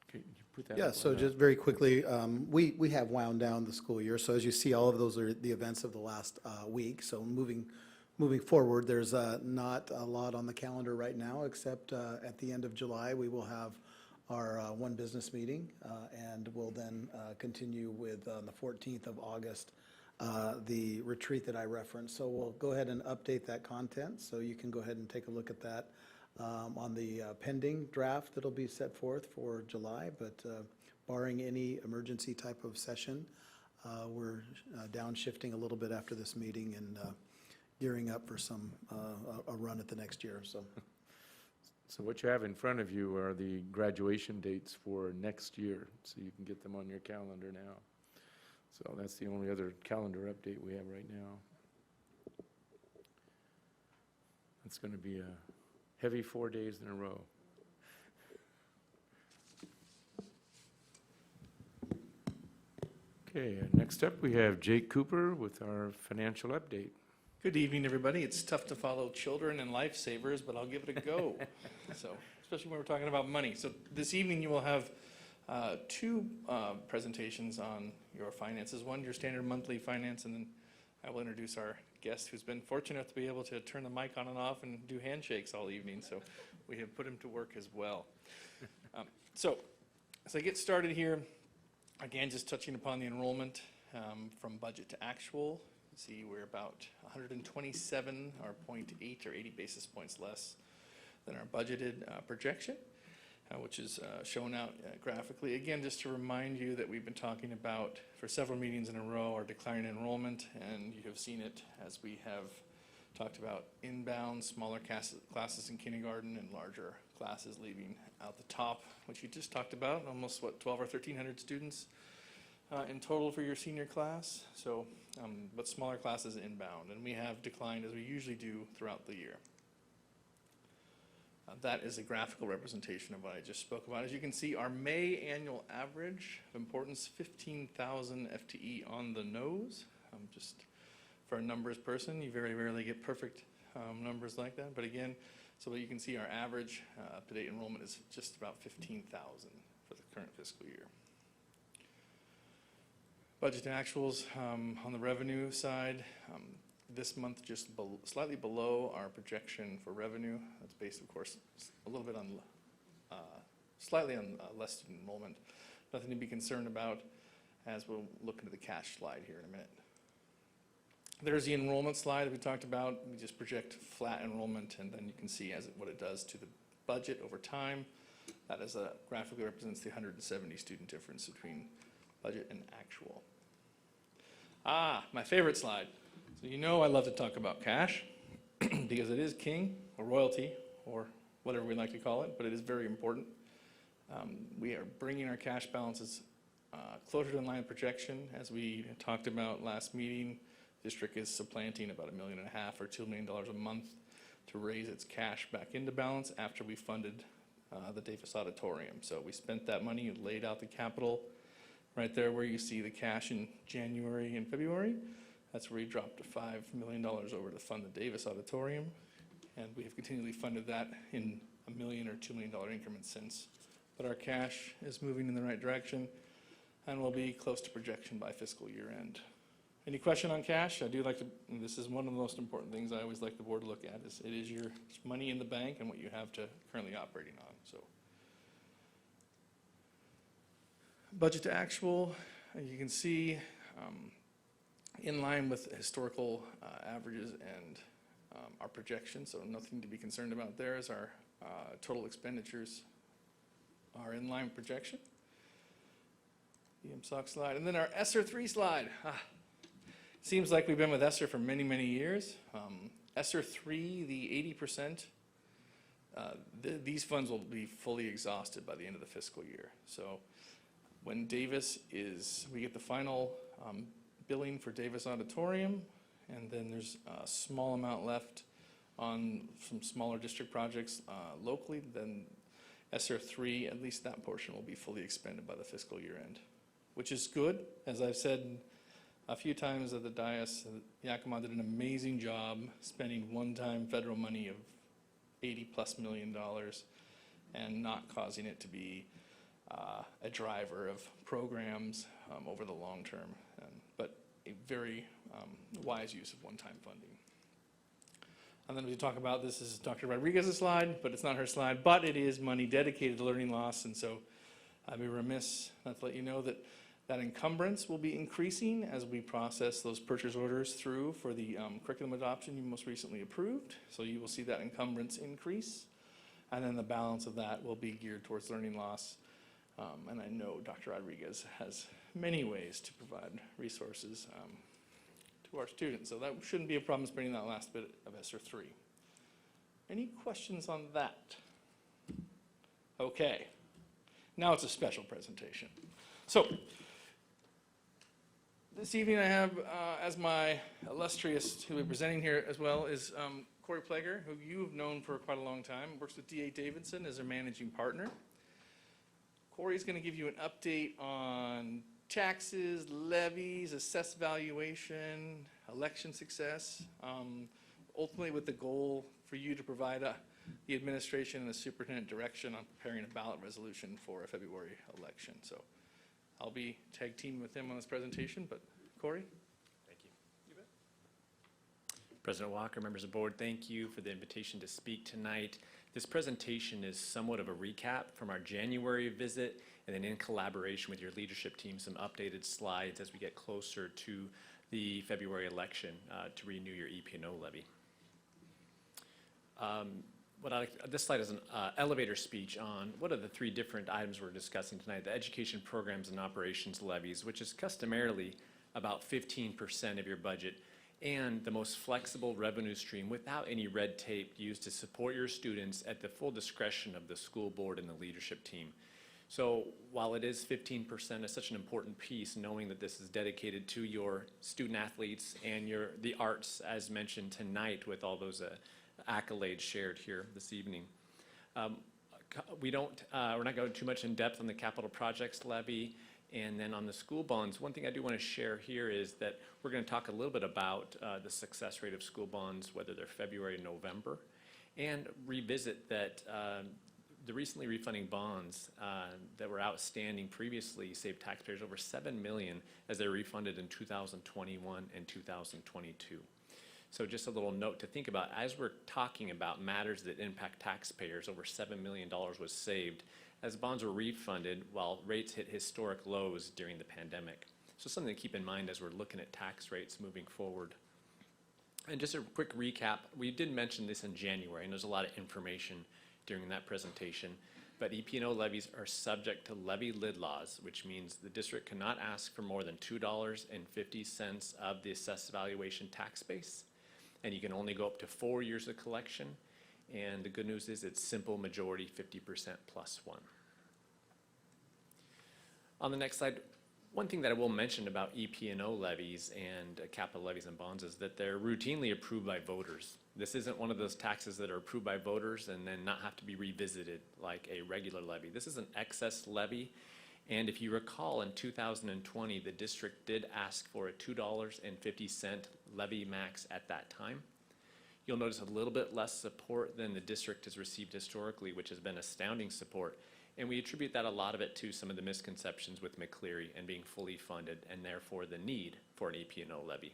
can you put that? Yeah, so just very quickly, we have wound down the school year. So as you see, all of those are the events of the last week. So moving forward, there's not a lot on the calendar right now, except at the end of July, we will have our one business meeting, and we'll then continue with on the 14th of August, the retreat that I referenced. So we'll go ahead and update that content, so you can go ahead and take a look at that on the pending draft that'll be set forth for July. But barring any emergency type of session, we're downshifting a little bit after this meeting and gearing up for some a run at the next year. So So what you have in front of you are the graduation dates for next year, so you can get them on your calendar now. So that's the only other calendar update we have right now. It's going to be a heavy 4 days in a row. Okay, next up we have Jake Cooper with our financial update. Good evening, everybody. It's tough to follow children and lifesavers, but I'll give it a go. So, especially when we're talking about money. So this evening you will have two presentations on your finances. One, your standard monthly finance, and then I will introduce our guest who's been fortunate enough to be able to turn the mic on and off and do handshakes all evening. So we have put him to work as well. So as I get started here, again, just touching upon the enrollment from budget to actual. See, we're about 127 or 0.8 or 80 basis points less than our budgeted projection, which is shown out graphically. Again, just to remind you that we've been talking about for several meetings in a row our declining enrollment, and you have seen it as we have talked about inbound, smaller classes in kindergarten and larger classes leaving out the top, which you just talked about, almost, 12 or 1,300 students in total for your senior class, so, but smaller classes inbound, and we have declined as we usually do throughout the year. That is a graphical representation of what I just spoke about. As you can see, our May annual average of importance, 15,000 FTE on the nose. Just for a numbers person, you very rarely get perfect numbers like that, but again, so you can see our average up-to-date enrollment is just about 15,000 for the current fiscal year. Budget to actuals on the revenue side, this month just slightly below our projection for revenue. That's based, of course, a little bit on, slightly on less student enrollment. Nothing to be concerned about as we'll look into the cash slide here in a minute. There's the enrollment slide that we talked about. We just project flat enrollment, and then you can see what it does to the budget over time. That is graphically represents the 170 student difference between budget and actual. My favorite slide. So you know I love to talk about cash because it is king or royalty or whatever we like to call it, but it is very important. We are bringing our cash balances closer to in line projection. As we talked about last meeting, district is supplanting about $1.5 million or $2 million a month to raise its cash back into balance after we funded the Davis Auditorium. So we spent that money and laid out the capital right there where you see the cash in January and February. That's where we dropped $5 million over to fund the Davis Auditorium. And we have continually funded that in $1 million or $2 million increments since. But our cash is moving in the right direction and will be close to projection by fiscal year end. Any question on cash? I do like to, and this is one of the most important things I always like the board to look at, is it is your money in the bank and what you have to currently operating on. So, budget to actual, you can see in line with historical averages and our projections, so nothing to be concerned about there as our total expenditures are in line with projection. The MSOC slide, and then our ESSER 3 slide. Seems like we've been with ESSER for many, many years. ESSER 3, the 80%, these funds will be fully exhausted by the end of the fiscal year. So when Davis we get the final billing for Davis Auditorium, and then there's a small amount left on some smaller district projects locally, then ESSER 3, at least that portion will be fully expended by the fiscal year end, which is good. As I've said a few times at the dais, Yakima did an amazing job spending one-time federal money of $80+ million and not causing it to be a driver of programs over the long term, but a very wise use of one-time funding. And then we talk about, this is Dr. Rodriguez's slide, but it's not her slide, but it is money dedicated to learning loss, and so I'd be remiss not to let you know that that encumbrance will be increasing as we process those purchase orders through for the curriculum adoption you most recently approved. So you will see that encumbrance increase, and then the balance of that will be geared towards learning loss. And I know Dr. Rodriguez has many ways to provide resources to our students, so that shouldn't be a problem spending that last bit of ESSER 3. Any questions on that? Okay, now it's a special presentation. So, this evening I have, as my illustrious, who will be presenting here as well, is Corey Pleger, who you've known for quite a long time, works with D.A. Davidson as their managing partner. Corey's going to give you an update on taxes, levies, assessed valuation, election success, ultimately with the goal for you to provide the administration and the superintendent direction on preparing a ballot resolution for a February election. So I'll be tag teaming with him on this presentation, but Corey? Thank you. President Walker, members of the board, thank you for the invitation to speak tonight. This presentation is somewhat of a recap from our January visit, and then in collaboration with your leadership team, some updated slides as we get closer to the February election to renew your EP&O levy. This slide is an elevator speech on what are the three different items we're discussing tonight: the education programs and operations levies, which is customarily about 15% of your budget, and the most flexible revenue stream without any red tape used to support your students at the full discretion of the school board and the leadership team. So while it is 15%, it's such an important piece, knowing that this is dedicated to your student athletes and the arts, as mentioned tonight, with all those accolades shared here this evening. We're not going too much in depth on the capital projects levy. And then on the school bonds, one thing I do want to share here is that we're going to talk a little bit about the success rate of school bonds, whether they're February and November, and revisit that the recently refunding bonds that were outstanding previously saved taxpayers over $7 million as they were refunded in 2021 and 2022. So just a little note to think about as we're talking about matters that impact taxpayers. Over $7 million was saved as bonds were refunded while rates hit historic lows during the pandemic. So something to keep in mind as we're looking at tax rates moving forward. And just a quick recap, we did mention this in January, and there's a lot of information during that presentation, but EP&O levies are subject to levy lid laws, which means the district cannot ask for more than $2.50 of the assessed valuation tax base, and you can only go up to 4 years of collection. And the good news is it's simple majority, 50% plus one. On the next slide, one thing that I will mention about EP&O levies and capital levies and bonds is that they're routinely approved by voters. This isn't one of those taxes that are approved by voters and then not have to be revisited like a regular levy. This is an excess levy, and if you recall, in 2020, the district did ask for a $2.50 levy max at that time. You'll notice a little bit less support than the district has received historically, which has been astounding support. And we attribute that, a lot of it, to some of the misconceptions with McCleary and being fully funded, and therefore the need for an EP&O levy.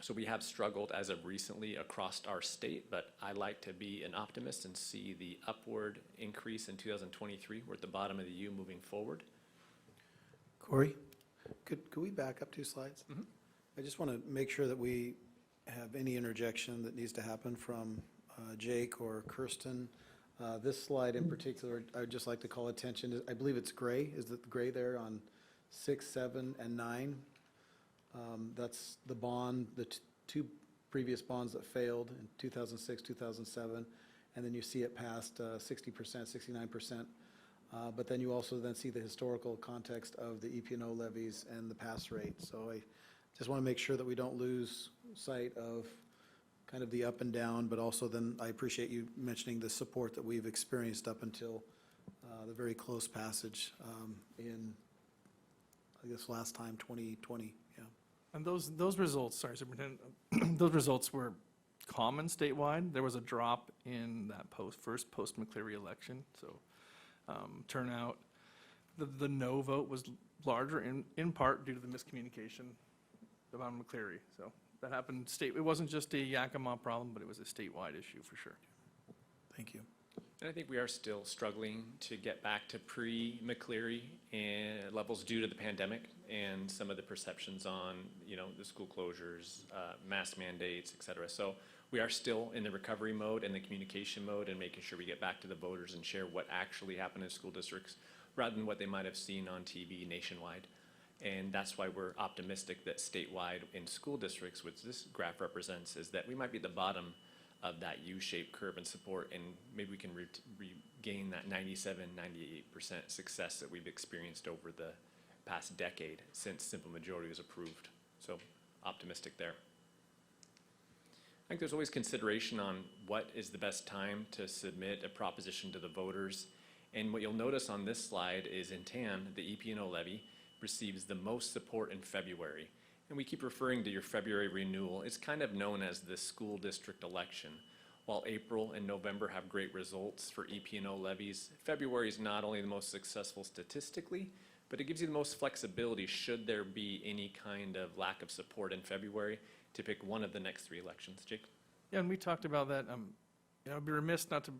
So we have struggled as of recently across our state, but I like to be an optimist and see the upward increase in 2023. We're at the bottom of the U moving forward. Corey, could we back up 2 slides? Mm-hmm. I just want to make sure that we have any interjection that needs to happen from Jake or Kirsten. This slide in particular, I would just like to call attention to, I believe it's gray. Is it the gray there on 6, 7, and 9? That's the bond, the two previous bonds that failed in 2006, 2007, and then you see it past 60%, 69%. But then you also then see the historical context of the EP&O levies and the pass rate. So I just want to make sure that we don't lose sight of kind of the up and down, but also then I appreciate you mentioning the support that we've experienced up until the very close passage in, I guess, last time, 2020, yeah. And those results, sorry, Superintendent, those results were common statewide. There was a drop in that first post-McCleary election, so turnout, the no vote was larger in part due to the miscommunication about McCleary. So that happened it wasn't just a Yakima problem, but it was a statewide issue for sure. Thank you. And I think we are still struggling to get back to pre-McCleary levels due to the pandemic and some of the perceptions on, the school closures, mask mandates, et cetera. So we are still in the recovery mode and the communication mode and making sure we get back to the voters and share what actually happened in school districts rather than what they might have seen on TV nationwide. And that's why we're optimistic that statewide in school districts, which this graph represents, is that we might be at the bottom of that U-shaped curve and support, and maybe we can regain that 97, 98% success that we've experienced over the past decade since simple majority was approved. So optimistic there. I think there's always consideration on what is the best time to submit a proposition to the voters. And what you'll notice on this slide is in tan, the EP&O levy receives the most support in February. And we keep referring to your February renewal. It's kind of known as the school district election. While April and November have great results for EP&O levies, February is not only the most successful statistically, but it gives you the most flexibility should there be any kind of lack of support in February to pick one of the next 3 elections. Jake? Yeah, and we talked about that. I'd be remiss not to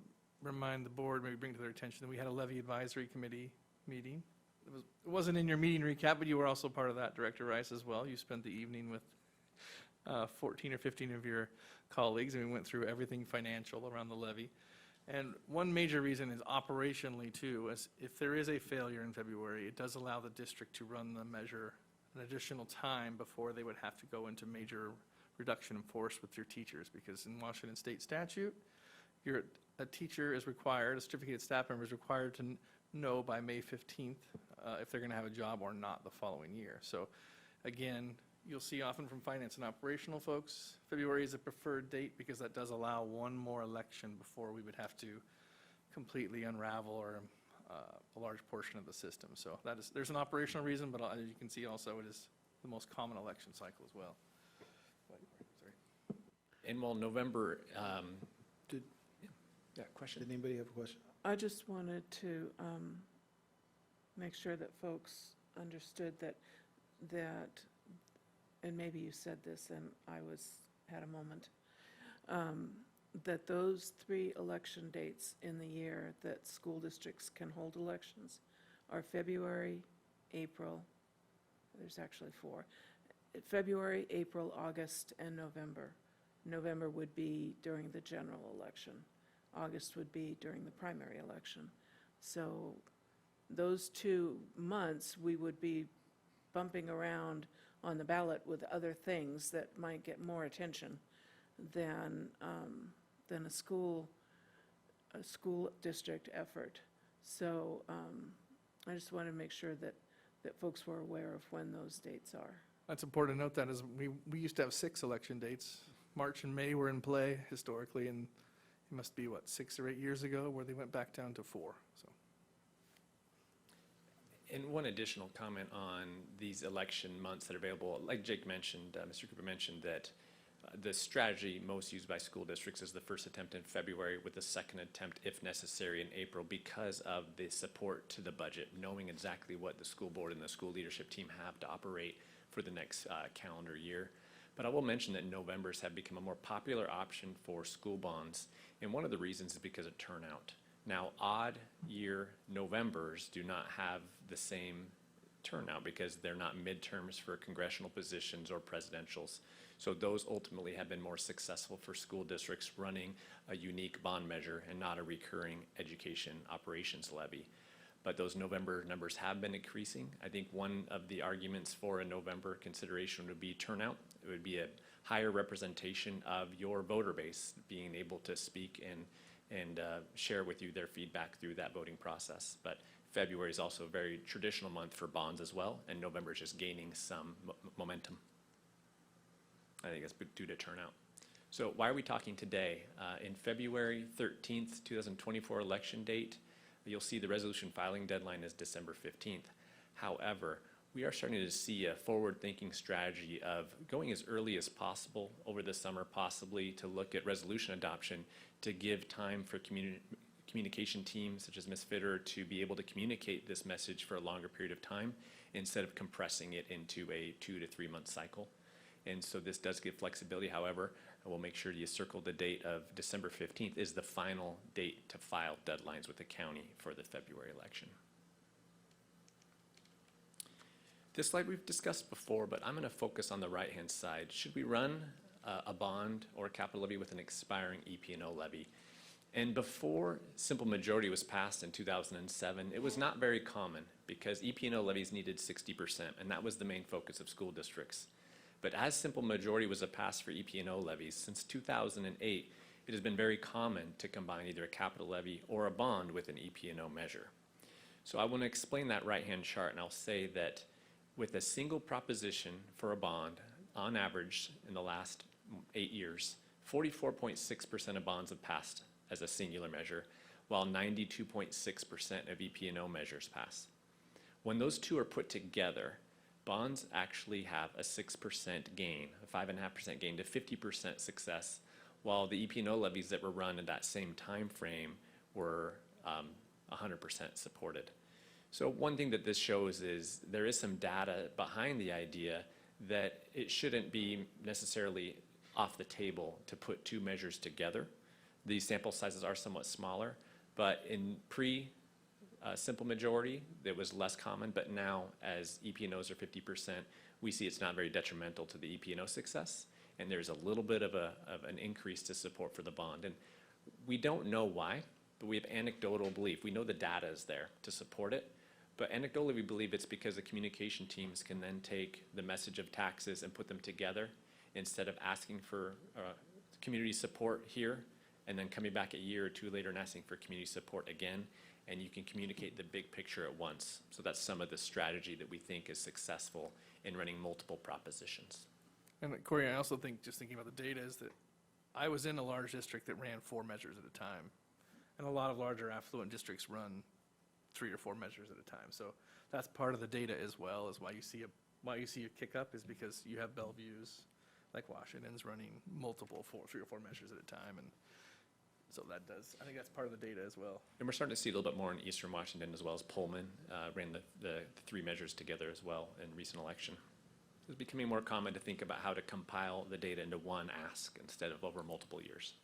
remind the board, maybe bring to their attention, that we had a levy advisory committee meeting. It wasn't in your meeting recap, but you were also part of that, Director Rice, as well. You spent the evening with 14 or 15 of your colleagues, and we went through everything financial around the levy. And one major reason is operationally, too, as if there is a failure in February, it does allow the district to run the measure an additional time before they would have to go into major reduction in force with your teachers, because in Washington state statute, a teacher is required, a certificated staff member is required to know by May 15th if they're going to have a job or not the following year. So again, you'll see often from finance and operational folks, February is a preferred date because that does allow one more election before we would have to completely unravel or a large portion of the system. So there's an operational reason, but as you can see also, it is the most common election cycle as well. Sorry. And while November, question? Did anybody have a question? I just wanted to make sure that folks understood that, and maybe you said this and I had a moment, that those 3 election dates in the year that school districts can hold elections are February, April, there's actually 4, February, April, August, and November. November would be during the general election. August would be during the primary election. So those 2 months, we would be bumping around on the ballot with other things that might get more attention than a school district effort. So I just wanted to make sure that folks were aware of when those dates are. That's important to note that as we used to have 6 election dates. March and May were in play historically, and it must be, 6 or 8 years ago where they went back down to 4. So. And one additional comment on these election months that are available, like Jake mentioned, Mr. Cooper mentioned that the strategy most used by school districts is the first attempt in February with the second attempt, if necessary, in April because of the support to the budget, knowing exactly what the school board and the school leadership team have to operate for the next calendar year. But I will mention that Novembers have become a more popular option for school bonds, and one of the reasons is because of turnout. Now, odd year Novembers do not have the same turnout because they're not midterms for congressional positions or presidentials. So those ultimately have been more successful for school districts running a unique bond measure and not a recurring education operations levy. But those November numbers have been increasing. I think one of the arguments for a November consideration would be turnout. It would be a higher representation of your voter base being able to speak and share with you their feedback through that voting process. But February is also a very traditional month for bonds as well, and November is just gaining some momentum. I think that's due to turnout. So why are we talking today? In February 13th, 2024 election date, you'll see the resolution filing deadline is December 15th. However, we are starting to see a forward-thinking strategy of going as early as possible over the summer, possibly to look at resolution adoption to give time for communication teams such as Ms. Fitter to be able to communicate this message for a longer period of time instead of compressing it into a 2 to 3 month cycle. And so this does give flexibility. However, I will make sure you circle the date of December 15th is the final date to file deadlines with the county for the February election. This slide we've discussed before, but I'm going to focus on the right-hand side. Should we run a bond or a capital levy with an expiring EP&O levy? And before simple majority was passed in 2007, it was not very common because EP&O levies needed 60%, and that was the main focus of school districts. But as simple majority was passed for EP&O levies, since 2008, it has been very common to combine either a capital levy or a bond with an EP&O measure. So I want to explain that right-hand chart, and I'll say that with a single proposition for a bond, on average, in the last 8 years, 44.6% of bonds have passed as a singular measure, while 92.6% of EP&O measures pass. When those two are put together, bonds actually have a 6% gain, a 5.5% gain to 50% success, while the EP&O levies that were run in that same time frame were 100% supported. So one thing that this shows is there is some data behind the idea that it shouldn't be necessarily off the table to put two measures together. These sample sizes are somewhat smaller, but in simple majority, it was less common, but now as EP&Os are 50%, we see it's not very detrimental to the EP&O success, and there's a little bit of an increase to support for the bond. And we don't know why, but we have anecdotal belief. We know the data is there to support it, but anecdotally we believe it's because the communication teams can then take the message of taxes and put them together instead of asking for community support here and then coming back a year or two later and asking for community support again, and you can communicate the big picture at once. So that's some of the strategy that we think is successful in running multiple propositions. And Corey, I also think, just thinking about the data, is that I was in a large district that ran 4 measures at a time, and a lot of larger affluent districts run 3 or 4 measures at a time. So that's part of the data as well, is why you see a kick up, is because you have Bellevue's, like Washington's, running multiple 3 or 4 measures at a time, and so I think that's part of the data as well. And we're starting to see a little bit more in Eastern Washington, as well as Pullman ran the 3 measures together as well in recent election. It's becoming more common to think about how to compile the data into one ask instead of over multiple years.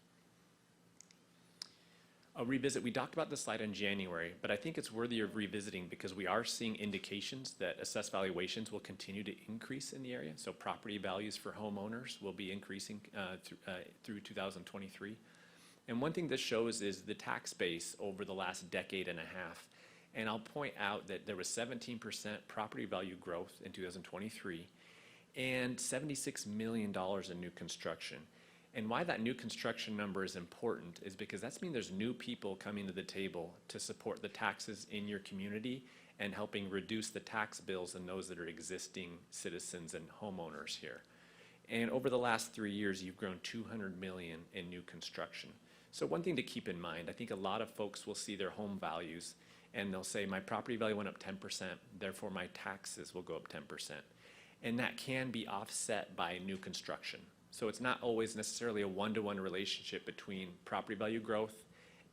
A revisit, we talked about this slide in January, but I think it's worthy of revisiting because we are seeing indications that assessed valuations will continue to increase in the area. So property values for homeowners will be increasing through 2023. And one thing this shows is the tax base over the last decade and a half. And I'll point out that there was 17% property value growth in 2023 and $76 million in new construction. And why that new construction number is important is because that's mean there's new people coming to the table to support the taxes in your community and helping reduce the tax bills in those that are existing citizens and homeowners here. And over the last 3 years, you've grown $200 million in new construction. So one thing to keep in mind, I think a lot of folks will see their home values and they'll say, my property value went up 10%, therefore my taxes will go up 10%. And that can be offset by new construction. So it's not always necessarily a one-to-one relationship between property value growth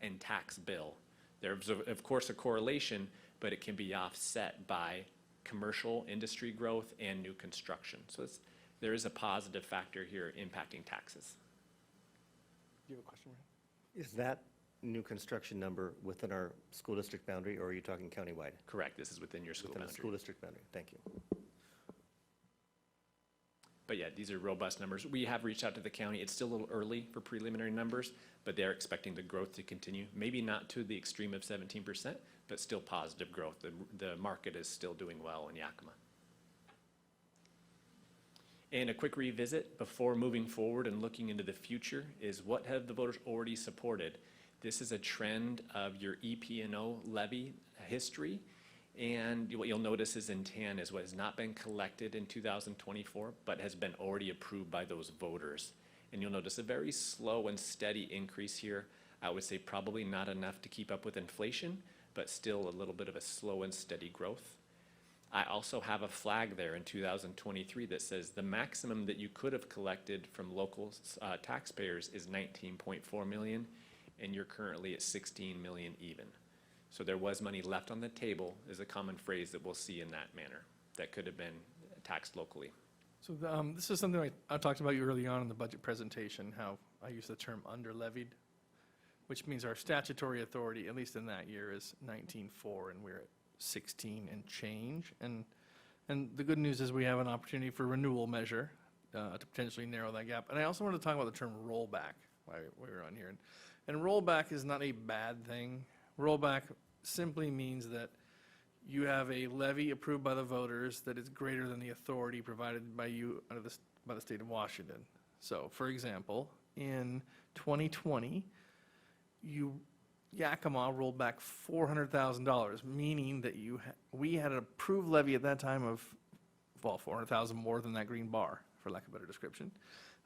and tax bill. There's, of course, a correlation, but it can be offset by commercial industry growth and new construction. So there is a positive factor here impacting taxes. Do you have a question, Ryan? Is that new construction number within our school district boundary, or are you talking countywide? Correct. This is within your school Within the boundary. school district boundary. Thank you. But yeah, these are robust numbers. We have reached out to the county. It's still a little early for preliminary numbers, but they're expecting the growth to continue. Maybe not to the extreme of 17%, but still positive growth. The market is still doing well in Yakima. And a quick revisit before moving forward and looking into the future is what have the voters already supported? This is a trend of your EP&O levy history. And what you'll notice is in tan is what has not been collected in 2024, but has been already approved by those voters. And you'll notice a very slow and steady increase here. I would say probably not enough to keep up with inflation, but still a little bit of a slow and steady growth. I also have a flag there in 2023 that says the maximum that you could have collected from local taxpayers is 19.4 million, and you're currently at 16 million even. So there was money left on the table is a common phrase that we'll see in that manner that could have been taxed locally. So this is something I talked about you early on in the budget presentation, how I use the term under-levied, which means our statutory authority, at least in that year, is 19.4, and we're at 16 and change. And the good news is we have an opportunity for renewal measure to potentially narrow that gap. And I also want to talk about the term rollback while we're on here. And rollback is not a bad thing. Rollback simply means that you have a levy approved by the voters that is greater than the authority provided by you by the state of Washington. So, for example, in 2020, Yakima rolled back $400,000, meaning that we had an approved levy at that time of, well, $400,000 more than that green bar, for lack of a better description.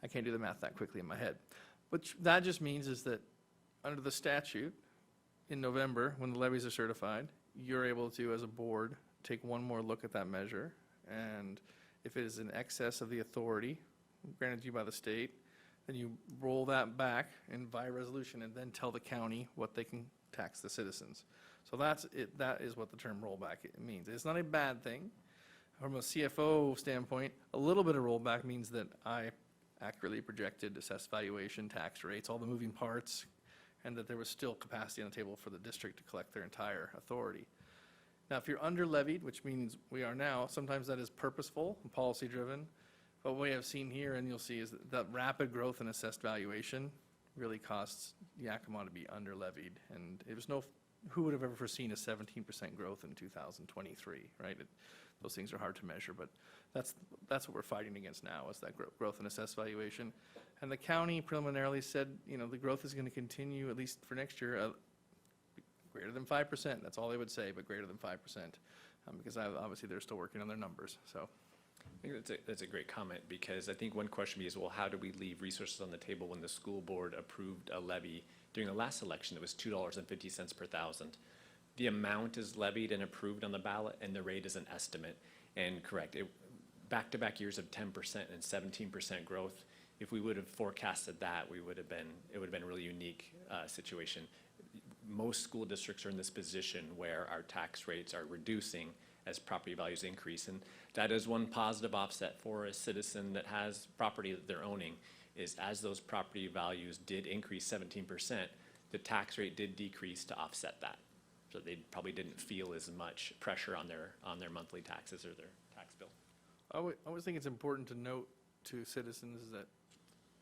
I can't do the math that quickly in my head. But that just means is that under the statute, in November, when the levies are certified, you're able to, as a board, take one more look at that measure, and if it is in excess of the authority granted to you by the state, then you roll that back and by resolution and then tell the county what they can tax the citizens. So that's it. That is what the term rollback means. It's not a bad thing. From a CFO standpoint, a little bit of rollback means that I accurately projected assessed valuation, tax rates, all the moving parts, and that there was still capacity on the table for the district to collect their entire authority. Now, if you're under levied, which means we are now, sometimes that is purposeful and policy driven. But what we have seen here, and you'll see, is that rapid growth in assessed valuation really costs Yakima to be under levied. And it was who would have ever foreseen a 17% growth in 2023, right? Those things are hard to measure, but that's what we're fighting against now, is that growth in assessed valuation. And the county preliminarily said, the growth is going to continue, at least for next year, greater than 5%. That's all they would say, but greater than 5%, because obviously they're still working on their numbers. So I think that's a great comment, because I think one question is, well, how do we leave resources on the table when the school board approved a levy during the last election that was $2.50 per thousand? The amount is levied and approved on the ballot, and the rate is an estimate. And correct, back-to-back years of 10% and 17% growth, if we would have forecasted that, it would have been a really unique situation. Most school districts are in this position where our tax rates are reducing as property values increase. And that is one positive offset for a citizen that has property that they're owning, is as those property values did increase 17%, the tax rate did decrease to offset that. So they probably didn't feel as much pressure on their monthly taxes or their tax bill. I always think it's important to note to citizens is that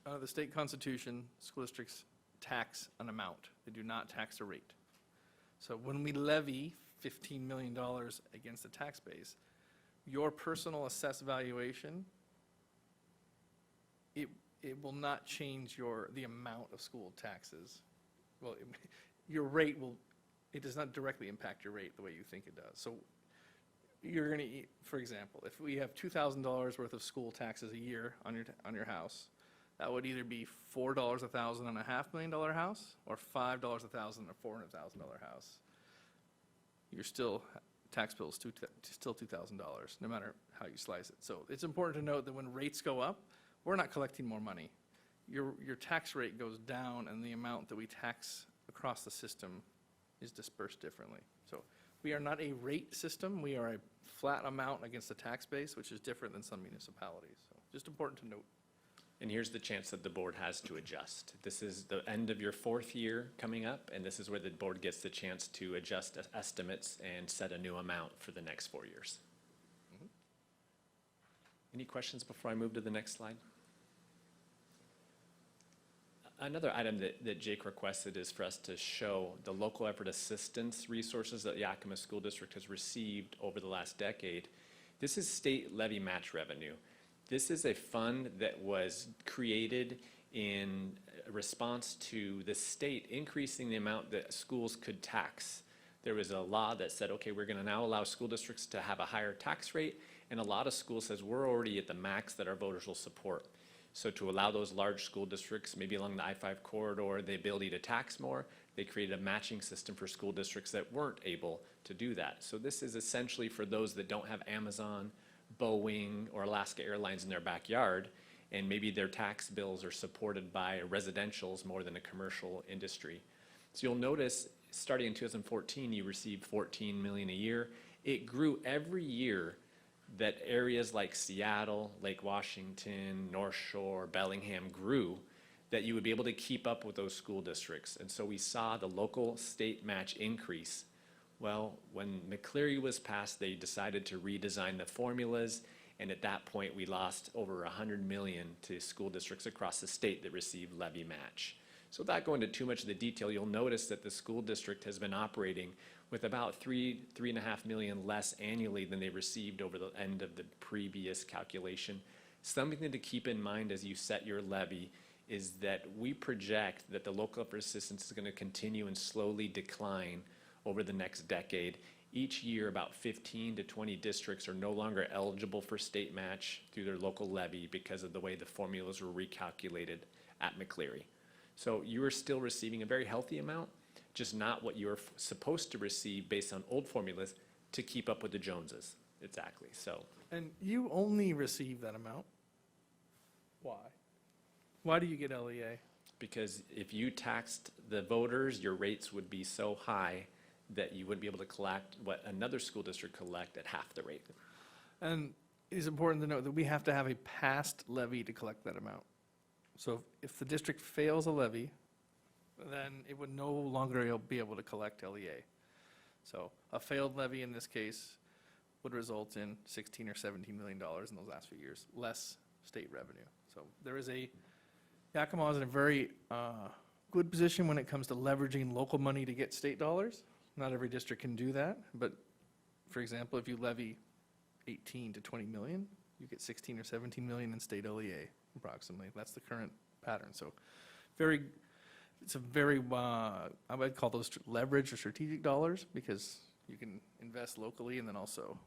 under the state constitution, school districts tax an amount. They do not tax a rate. So when we levy $15 million against the tax base, your personal assessed valuation, it will not change the amount of school taxes. Well, your rate it does not directly impact your rate the way you think it does. So you're going to, for example, if we have $2,000 worth of school taxes a year on your house, that would either be $4 a thousand on a $500,000 house, or $5 a thousand on a $400,000 house. Your tax bill is still $2,000, no matter how you slice it. So it's important to note that when rates go up, we're not collecting more money. Your tax rate goes down, and the amount that we tax across the system is dispersed differently. So we are not a rate system. We are a flat amount against the tax base, which is different than some municipalities. So just important to note. And here's the chance that the board has to adjust. This is the end of your 4th year coming up, and this is where the board gets the chance to adjust estimates and set a new amount for the next 4 years. Mm-hmm. Any questions before I move to the next slide? Another item that Jake requested is for us to show the local effort assistance resources that Yakima School District has received over the last decade. This is state levy match revenue. This is a fund that was created in response to the state increasing the amount that schools could tax. There was a law that said, okay, we're going to now allow school districts to have a higher tax rate, and a lot of schools says we're already at the max that our voters will support. So to allow those large school districts, maybe along the I-5 corridor, the ability to tax more, they created a matching system for school districts that weren't able to do that. So this is essentially for those that don't have Amazon, Boeing, or Alaska Airlines in their backyard, and maybe their tax bills are supported by residentials more than a commercial industry. So you'll notice, starting in 2014, you received $14 million a year. It grew every year that areas like Seattle, Lake Washington, North Shore, Bellingham grew, that you would be able to keep up with those school districts. And so we saw the local state match increase. Well, when McCleary was passed, they decided to redesign the formulas, and at that point we lost over $100 million to school districts across the state that received levy match. So without going into too much of the detail, you'll notice that the school district has been operating with about $3.5 million less annually than they received over the end of the previous calculation. Something to keep in mind as you set your levy is that we project that the local effort assistance is going to continue and slowly decline over the next decade. Each year, about 15 to 20 districts are no longer eligible for state match through their local levy because of the way the formulas were recalculated at McCleary. So you are still receiving a very healthy amount, just not what you're supposed to receive based on old formulas to keep up with the Joneses. Exactly. So And you only receive that amount? Why? Why do you get LEA? because if you taxed the voters, your rates would be so high that you wouldn't be able to collect what another school district collect at half the rate. And it is important to note that we have to have a passed levy to collect that amount. So if the district fails a levy, then it would no longer be able to collect LEA. So a failed levy in this case would result in $16 or $17 million in those last few years, less state revenue. So there is Yakima is in a very good position when it comes to leveraging local money to get state dollars. Not every district can do that, but for example, if you levy 18 to 20 million, you get 16 or 17 million in state LEA approximately. That's the current pattern. So it's a very, I would call those leverage or strategic dollars because you can invest locally and then also,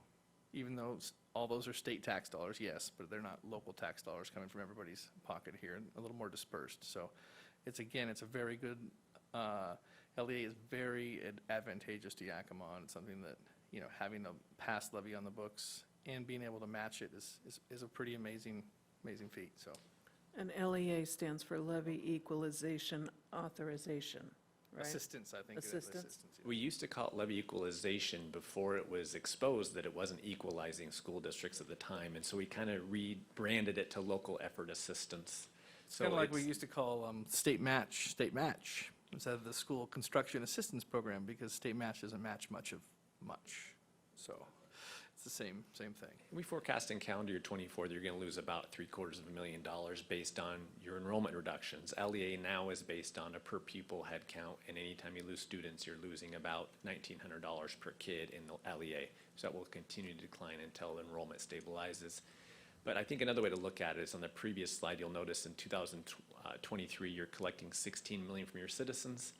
even though all those are state tax dollars, yes, but they're not local tax dollars coming from everybody's pocket here, a little more dispersed. So it's a very good, LEA is very advantageous to Yakima, and it's something that, having a past levy on the books and being able to match it is a pretty amazing feat, so. And LEA stands for Levy Equalization Authorization, right? Assistance, I think. Assistance. We used to call it levy equalization before it was exposed that it wasn't equalizing school districts at the time. And so we kind of rebranded it to local effort assistance. It's kind of like we used to call state match, instead of the school construction assistance program, because state match doesn't match much. So it's the same thing. We forecast in calendar year 24 that you're going to lose about $750,000 based on your enrollment reductions. LEA now is based on a per pupil head count, and anytime you lose students, you're losing about $1,900 per kid in the LEA. So that will continue to decline until enrollment stabilizes. But I think another way to look at it is on the previous slide, you'll notice in 2023, you're collecting $16 million from your citizens.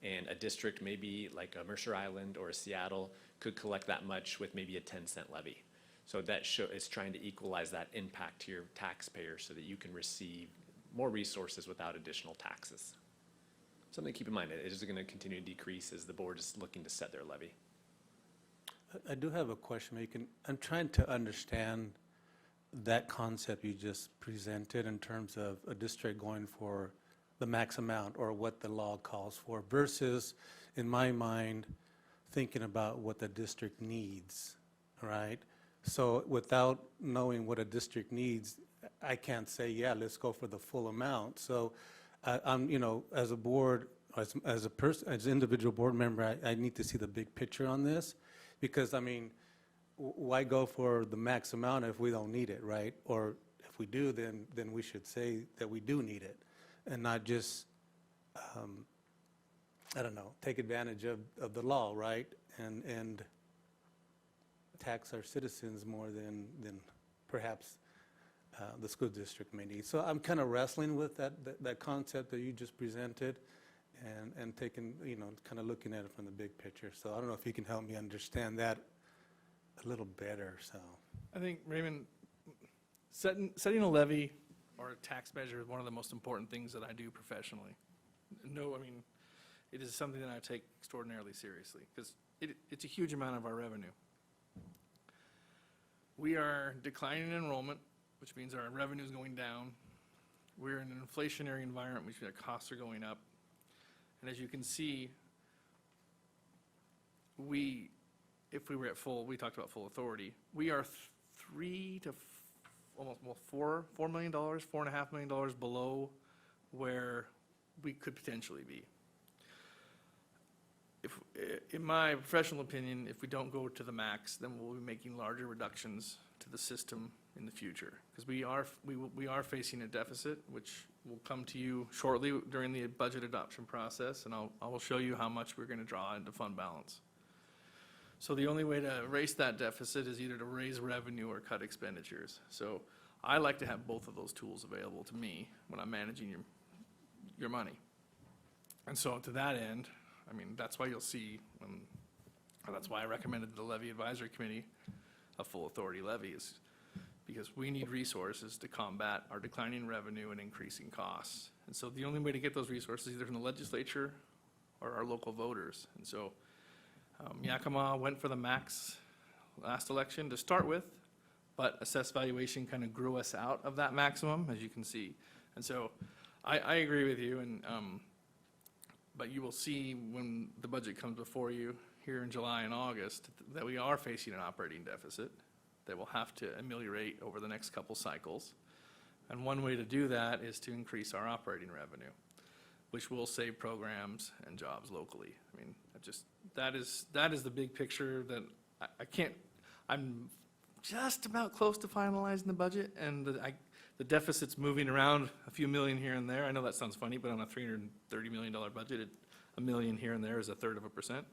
And a district maybe like a Mercer Island or a Seattle could collect that much with maybe a 10-cent levy. So that is trying to equalize that impact to your taxpayers so that you can receive more resources without additional taxes. Something to keep in mind, it is going to continue to decrease as the board is looking to set their levy. I do have a question. I'm trying to understand that concept you just presented in terms of a district going for the max amount or what the law calls for versus, in my mind, thinking about what the district needs, right? So without knowing what a district needs, I can't say, yeah, let's go for the full amount. So I'm, as a board, as a person, as an individual board member, I need to see the big picture on this because, why go for the max amount if we don't need it, right? Or if we do, then we should say that we do need it and not just, take advantage of the law, right? And tax our citizens more than perhaps the school district may need. So I'm kind of wrestling with that concept that you just presented and taking, kind of looking at it from the big picture. So I don't know if you can help me understand that a little better, so. I think, Raymond, setting a levy or a tax measure is one of the most important things that I do professionally. It is something that I take extraordinarily seriously because it's a huge amount of our revenue. We are declining in enrollment, which means our revenue is going down. We're in an inflationary environment, which means our costs are going up. And as you can see, if we were at we talked about full authority, we are $4 million, $4.5 million below where we could potentially be. In my professional opinion, if we don't go to the max, then we'll be making larger reductions to the system in the future because we are facing a deficit, which will come to you shortly during the budget adoption process, and I will show you how much we're going to draw into fund balance. So the only way to erase that deficit is either to raise revenue or cut expenditures. So I like to have both of those tools available to me when I'm managing your money. And so to that end, I mean, that's why you'll see, or that's why I recommended the Levy Advisory Committee a full authority levy, is because we need resources to combat our declining revenue and increasing costs. And so the only way to get those resources is either from the legislature or our local voters. And so Yakima went for the max last election to start with, but assessed valuation kind of grew us out of that maximum, as you can see. And so I agree with you, and but you will see when the budget comes before you here in July and August that we are facing an operating deficit that we'll have to ameliorate over the next couple cycles. And one way to do that is to increase our operating revenue, which will save programs and jobs locally. I mean, that is the big picture that I can't, I'm just about close to finalizing the budget, and the deficit's moving around a few million here and there. I know that sounds funny, but on a $330 million budget, a million here and there is 1/3%.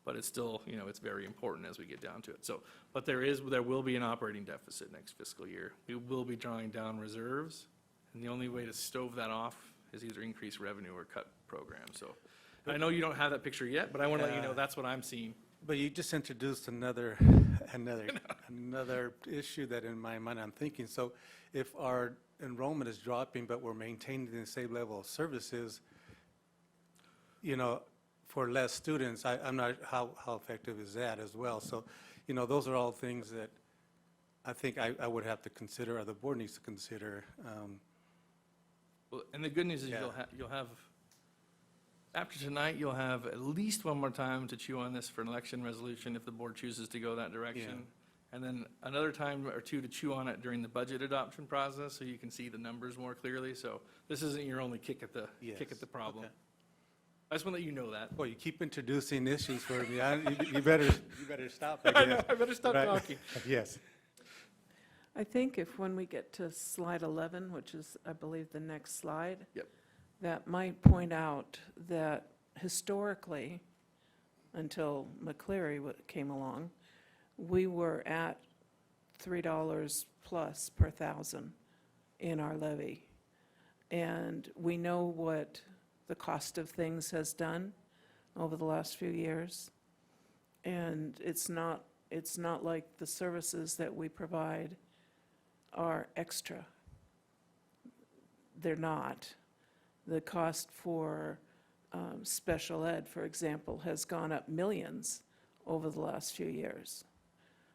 But it's still, you know, it's very important as we get down to it. So, but there will be an operating deficit next fiscal year. We will be drawing down reserves, and the only way to stove that off is either increase revenue or cut programs. So, and I know you don't have that picture yet, but I want to let you know that's what I'm seeing. But you just introduced another issue that in my mind I'm thinking. So if our enrollment is dropping, but we're maintaining the same level of services, you know, for less students, I'm not, how effective is that as well? So, you know, those are all things that I think I would have to consider, or the board needs to consider. Well, and the good news is you'll have, after tonight, you'll have at least one more time to chew on this for an election resolution if the board chooses to go that direction. And then another time or two to chew on it during the budget adoption process so you can see the numbers more clearly. So this isn't your only kick at the problem. Okay. I just want to let you know that. Well, you keep introducing issues for me. You better stop. I know, I better stop talking. Yes. I think if when we get to slide 11, which is, I believe, the next slide, that might point out that historically, until McCleary came along, we were at $3 plus per thousand in our levy. And we know what the cost of things has done over the last few years. And it's not like the services that we provide are extra. They're not. The cost for special ed, for example, has gone up millions over the last few years.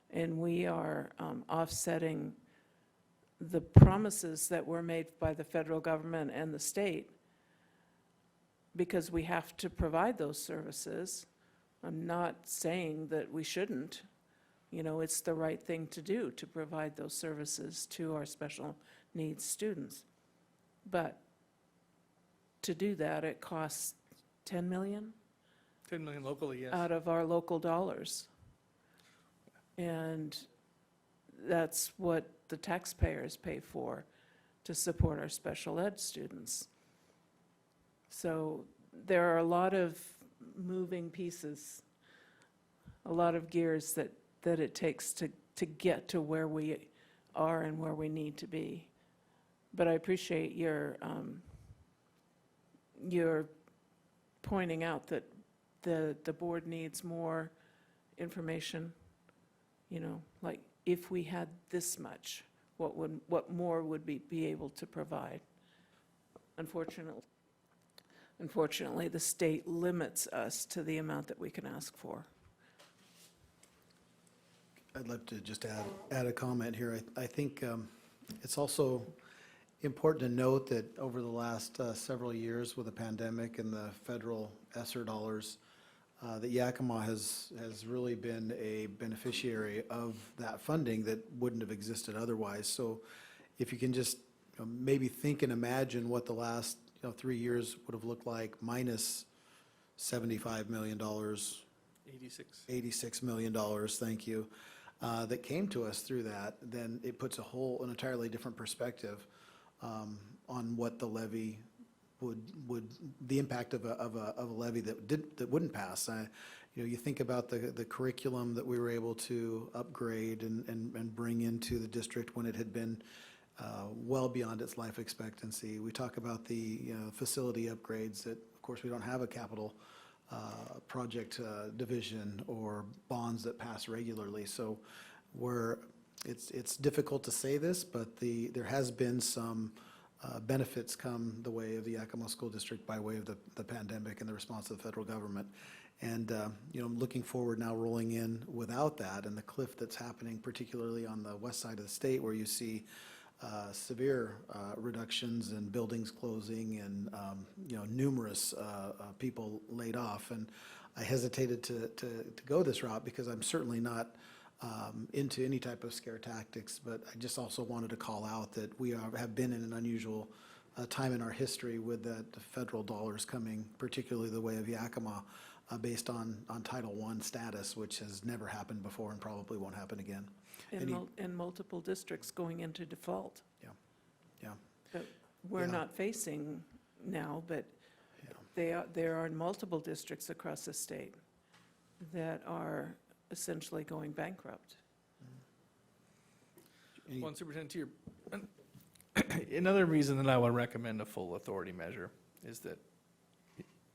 And we are offsetting the promises that were made by the federal government and the state because we have to provide those services. I'm not saying that we shouldn't. You know, it's the right thing to do to provide those services to our special needs students. But to do that, it costs $10 million? 10 million locally, yes. Out of our local dollars. And that's what the taxpayers pay for to support our special ed students. So there are a lot of moving pieces, a lot of gears that it takes to get to where we are and where we need to be. But I appreciate your pointing out that the board needs more information, you know, like if we had this much, what more would we be able to provide? Unfortunately, the state limits us to the amount that we can ask for. I'd like to just add a comment here. I think it's also important to note that over the last several years with the pandemic and the federal ESSER dollars, that Yakima has really been a beneficiary of that funding that wouldn't have existed otherwise. So if you can just maybe think and imagine what the last 3 years would have looked like minus $75 million, 86 million dollars, thank you, that came to us through that, then it puts an entirely different perspective on what the levy the impact of a levy that wouldn't pass. You think about the curriculum that we were able to upgrade and bring into the district when it had been well beyond its life expectancy. We talk about the facility upgrades that, of course, we don't have a capital project division or bonds that pass regularly. So it's difficult to say this, but there has been some benefits come the way of the Yakima School District by way of the pandemic and the response of the federal government. And looking forward now, rolling in without that, and the cliff that's happening, particularly on the west side of the state, where you see severe reductions and buildings closing and numerous people laid off. And I hesitated to go this route because I'm certainly not into any type of scare tactics, but I just also wanted to call out that we have been in an unusual time in our history with the federal dollars coming, particularly the way of Yakima, based on Title I status, which has never happened before and probably won't happen again. And multiple districts going into default. Yeah. That we're not facing now, but there are multiple districts across the state that are essentially going bankrupt. One Superintendent, to your, another reason that I would recommend a full authority measure is that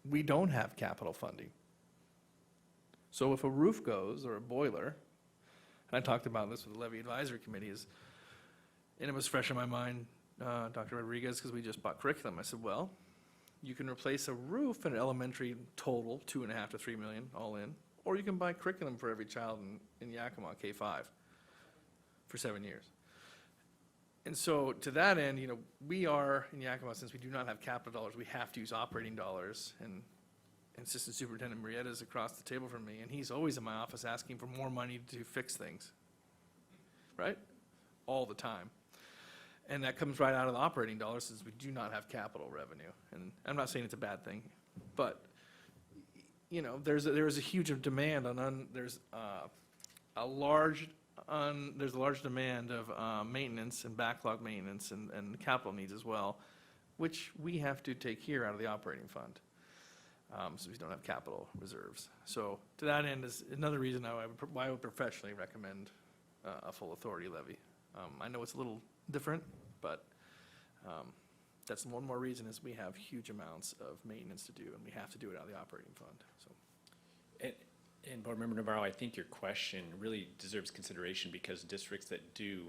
we don't have capital funding. So if a roof goes or a boiler, and I talked about this with the Levy Advisory Committee, and it was fresh in my mind, Dr. Rodriguez, because we just bought curriculum. I said, well, you can replace a roof in an elementary total, $2.5 to $3 million all in, or you can buy curriculum for every child in Yakima, K-5, for 7 years. And so to that end, we are in Yakima, since we do not have capital dollars, we have to use operating dollars. And Assistant Superintendent Marietta is across the table from me, and he's always in my office asking for more money to fix things, right? All the time. And that comes right out of the operating dollars, since we do not have capital revenue. And I'm not saying it's a bad thing, but there is a huge demand there's a large demand of maintenance and backlog maintenance and capital needs as well, which we have to take here out of the operating fund. So we don't have capital reserves. So to that end is another reason why I would professionally recommend a full authority levy. I know it's a little different, but that's one more reason is we have huge amounts of maintenance to do, and we have to do it out of the operating fund. So, and Board Member Navarro, I think your question really deserves consideration, because districts that do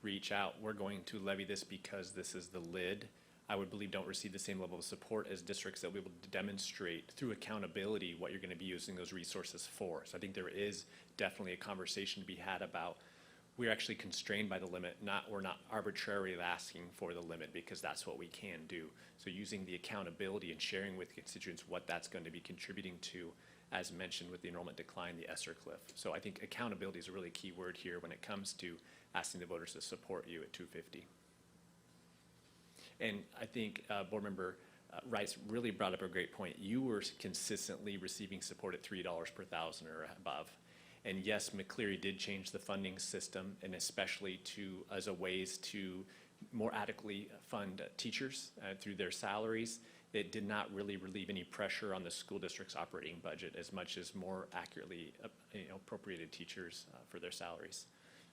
reach out, we're going to levy this because this is the lid, I would believe don't receive the same level of support as districts that will be able to demonstrate through accountability what you're going to be using those resources for. So I think there is definitely a conversation to be had about we're actually constrained by the limit, we're not arbitrarily asking for the limit because that's what we can do. So using the accountability and sharing with constituents what that's going to be contributing to, as mentioned with the enrollment decline, the ESSER cliff. So I think accountability is a really key word here when it comes to asking the voters to support you at 250. And I think Board Member Rice really brought up a great point. You were consistently receiving support at $3 per thousand or above. And yes, McCleary did change the funding system, and especially as a ways to more adequately fund teachers through their salaries. It did not really relieve any pressure on the school district's operating budget as much as more accurately appropriated teachers for their salaries.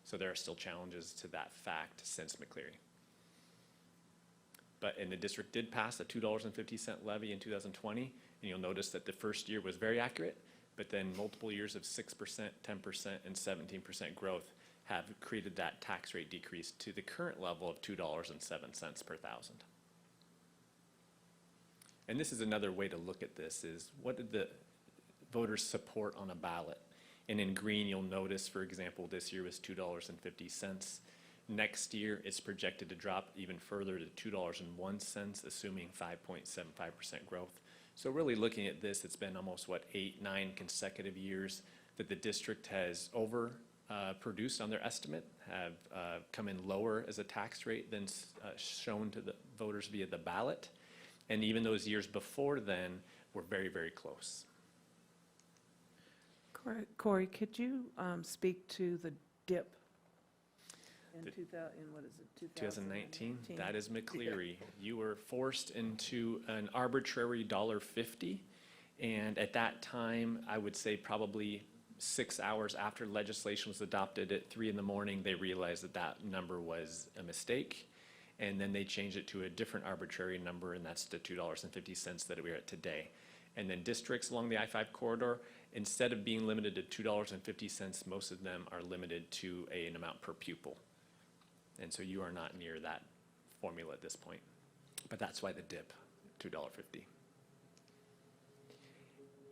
So there are still challenges to that fact since McCleary. And the district did pass a $2.50 levy in 2020, and you'll notice that the first year was very accurate, but then multiple years of 6%, 10%, and 17% growth have created that tax rate decrease to the current level of $2.07 per thousand. And this is another way to look at this, is what did the voters support on a ballot? And in green, you'll notice, for example, this year was $2.50. Next year, it's projected to drop even further to $2.01, assuming 5.75% growth. So really looking at this, it's been almost, 8, 9 consecutive years that the district has produced on their estimate, have come in lower as a tax rate than shown to the voters via the ballot. And even those years before then were very, very close. Corey, could you speak to the dip in 2019? That is McCleary. You were forced into an arbitrary $1.50, and at that time, I would say probably 6 hours after legislation was adopted at 3 in the morning, they realized that that number was a mistake. And then they changed it to a different arbitrary number, and that's the $2.50 that we're at today. And then districts along the I-5 corridor, instead of being limited to $2.50, most of them are limited to an amount per pupil. And so you are not near that formula at this point. But that's why the dip, $2.50.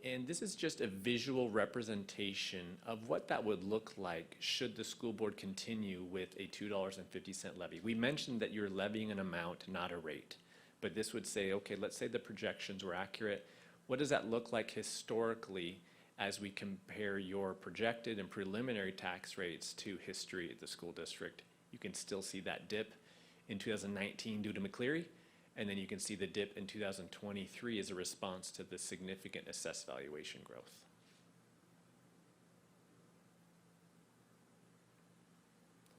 And this is just a visual representation of what that would look like should the school board continue with a $2.50 levy. We mentioned that you're levying an amount, not a rate. But this would say, okay, let's say the projections were accurate. What does that look like historically as we compare your projected and preliminary tax rates to history at the school district? You can still see that dip in 2019 due to McCleary. And then you can see the dip in 2023 as a response to the significant assessed valuation growth.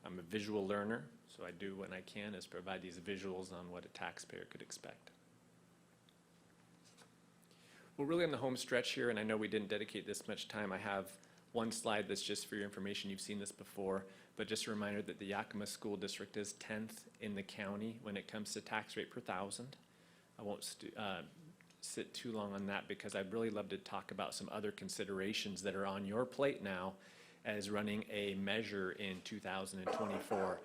I'm a visual learner, so I do what I can is provide these visuals on what a taxpayer could expect. We're really on the home stretch here, and I know we didn't dedicate this much time. I have one slide that's just for your information. You've seen this before, but just a reminder that the Yakima School District is 10th in the county when it comes to tax rate per thousand. I won't sit too long on that because I'd really love to talk about some other considerations that are on your plate now as running a measure in 2024.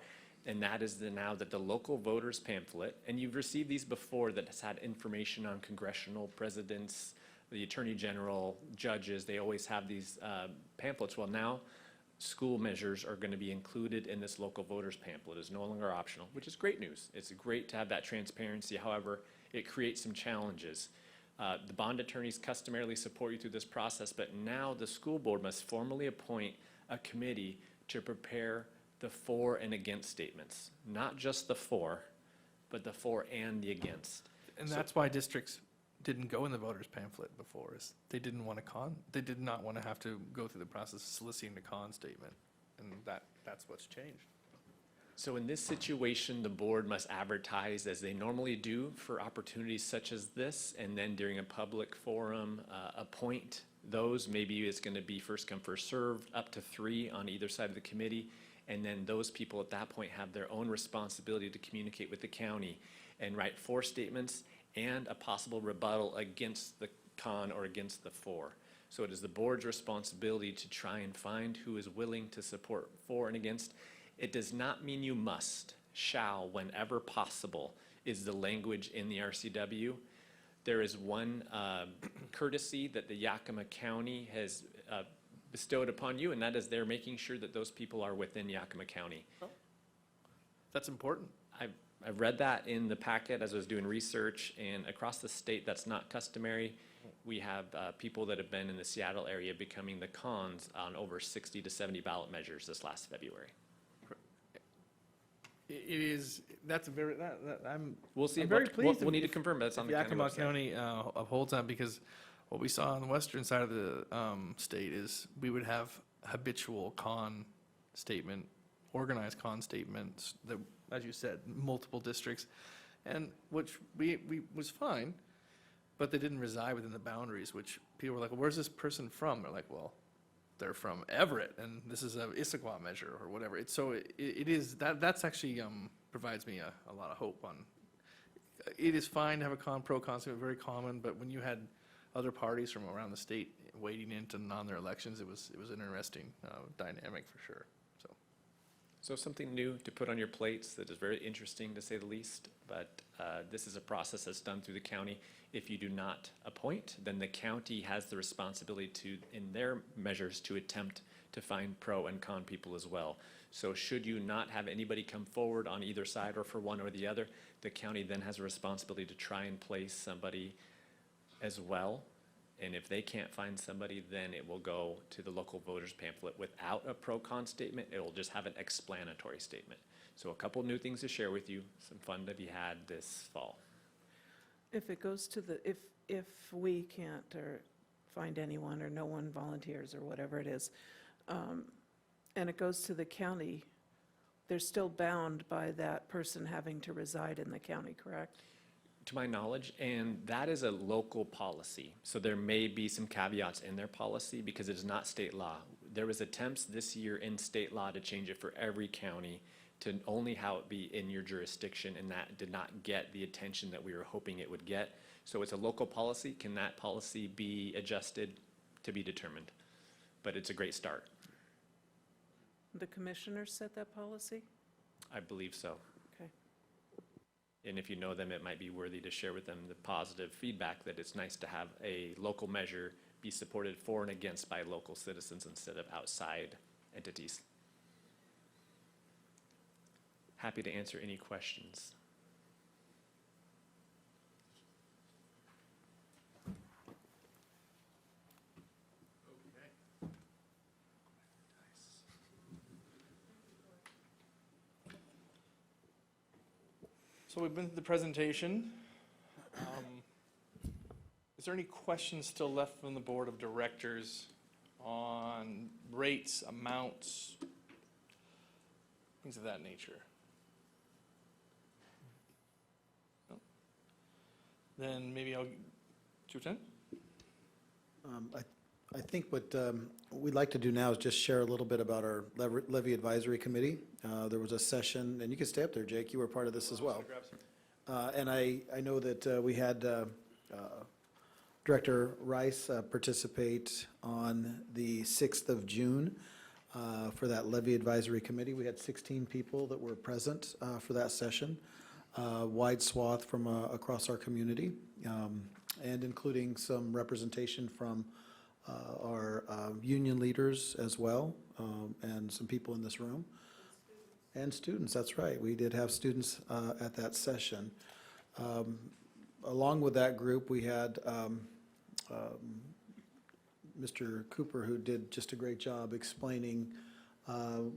And that is now that the local voters pamphlet, and you've received these before that has had information on congressional presidents, the attorney general, judges, they always have these pamphlets. Well, now school measures are going to be included in this local voters pamphlet. It's no longer optional, which is great news. It's great to have that transparency. However, it creates some challenges. The bond attorneys customarily support you through this process, but now the school board must formally appoint a committee to prepare the for and against statements. Not just the for, but the for and the against. And that's why districts didn't go in the voters pamphlet before, is they didn't want to they did not want to have to go through the process of soliciting the con statement, and that's what's changed. So in this situation, the board must advertise as they normally do for opportunities such as this, and then during a public forum, appoint those. Maybe it's going to be first come, first served, up to 3 on either side of the committee, and then those people at that point have their own responsibility to communicate with the county and write for statements and a possible rebuttal against the con or against the for. So it is the board's responsibility to try and find who is willing to support for and against. It does not mean you must. Shall, whenever possible, is the language in the RCW. There is one courtesy that the Yakima County has bestowed upon you, and that is they're making sure that those people are within Yakima County. Oh. That's important. I've read that in the packet as I was doing research, and across the state that's not customary. We have people that have been in the Seattle area becoming the cons on over 60 to 70 ballot measures this last February. It is, that's a very, We'll see. I'm very pleased. We'll need to confirm, but it's on the county Yakima website. County upholds that, because what we saw on the western side of the state is we would have habitual con statement, organized con statements that, as you said, multiple districts, and which we was fine, but they didn't reside within the boundaries, which people were like, well, where's this person from? They're like, well, they're from Everett, and this is a Issaquah measure or whatever. It's so it is that's actually provides me a lot of hope on. It is fine to have a pro con statement, very common, but when you had other parties from around the state wading into on their elections, it was an interesting dynamic for sure. So something new to put on your plates that is very interesting, to say the least, but this is a process that's done through the county. If you do not appoint, then the county has the responsibility to, in their measures, to attempt to find pro and con people as well. So should you not have anybody come forward on either side or for one or the other, the county then has a responsibility to try and place somebody as well. And if they can't find somebody, then it will go to the local voters pamphlet without a pro-con statement. It will just have an explanatory statement. So a couple new things to share with you, some fun to be had this fall. If it goes to the, if we can't or find anyone or no one volunteers or whatever it is, and it goes to the county, they're still bound by that person having to reside in the county, correct? to my knowledge, and that is a local policy. So there may be some caveats in their policy because it is not state law. There was attempts this year in state law to change it for every county to only how it be in your jurisdiction, and that did not get the attention that we were hoping it would get. So it's a local policy. Can that policy be adjusted? To be determined, but it's a great start. The commissioners set that policy? I believe so. Okay. And if you know them, it might be worthy to share with them the positive feedback that it's nice to have a local measure be supported for and against by local citizens instead of outside entities. Happy to answer any questions. So we've been through the presentation. Is there any questions still left from the Board of Directors on rates, amounts, things of that nature? No? Then maybe I'll, Superintendent? I think what we'd like to do now is just share a little bit about our levy advisory committee. There was a session, and you can stay up there, Jake, you were part of this as well. And I know that we had Director Rice participate on the 6th of June for that levy advisory committee. We had 16 people that were present for that session, wide swath from across our community, and including some representation from our union leaders as well, and some people in this room. And students, that's right. We did have students at that session. Along with that group, we had Mr. Cooper, who did just a great job explaining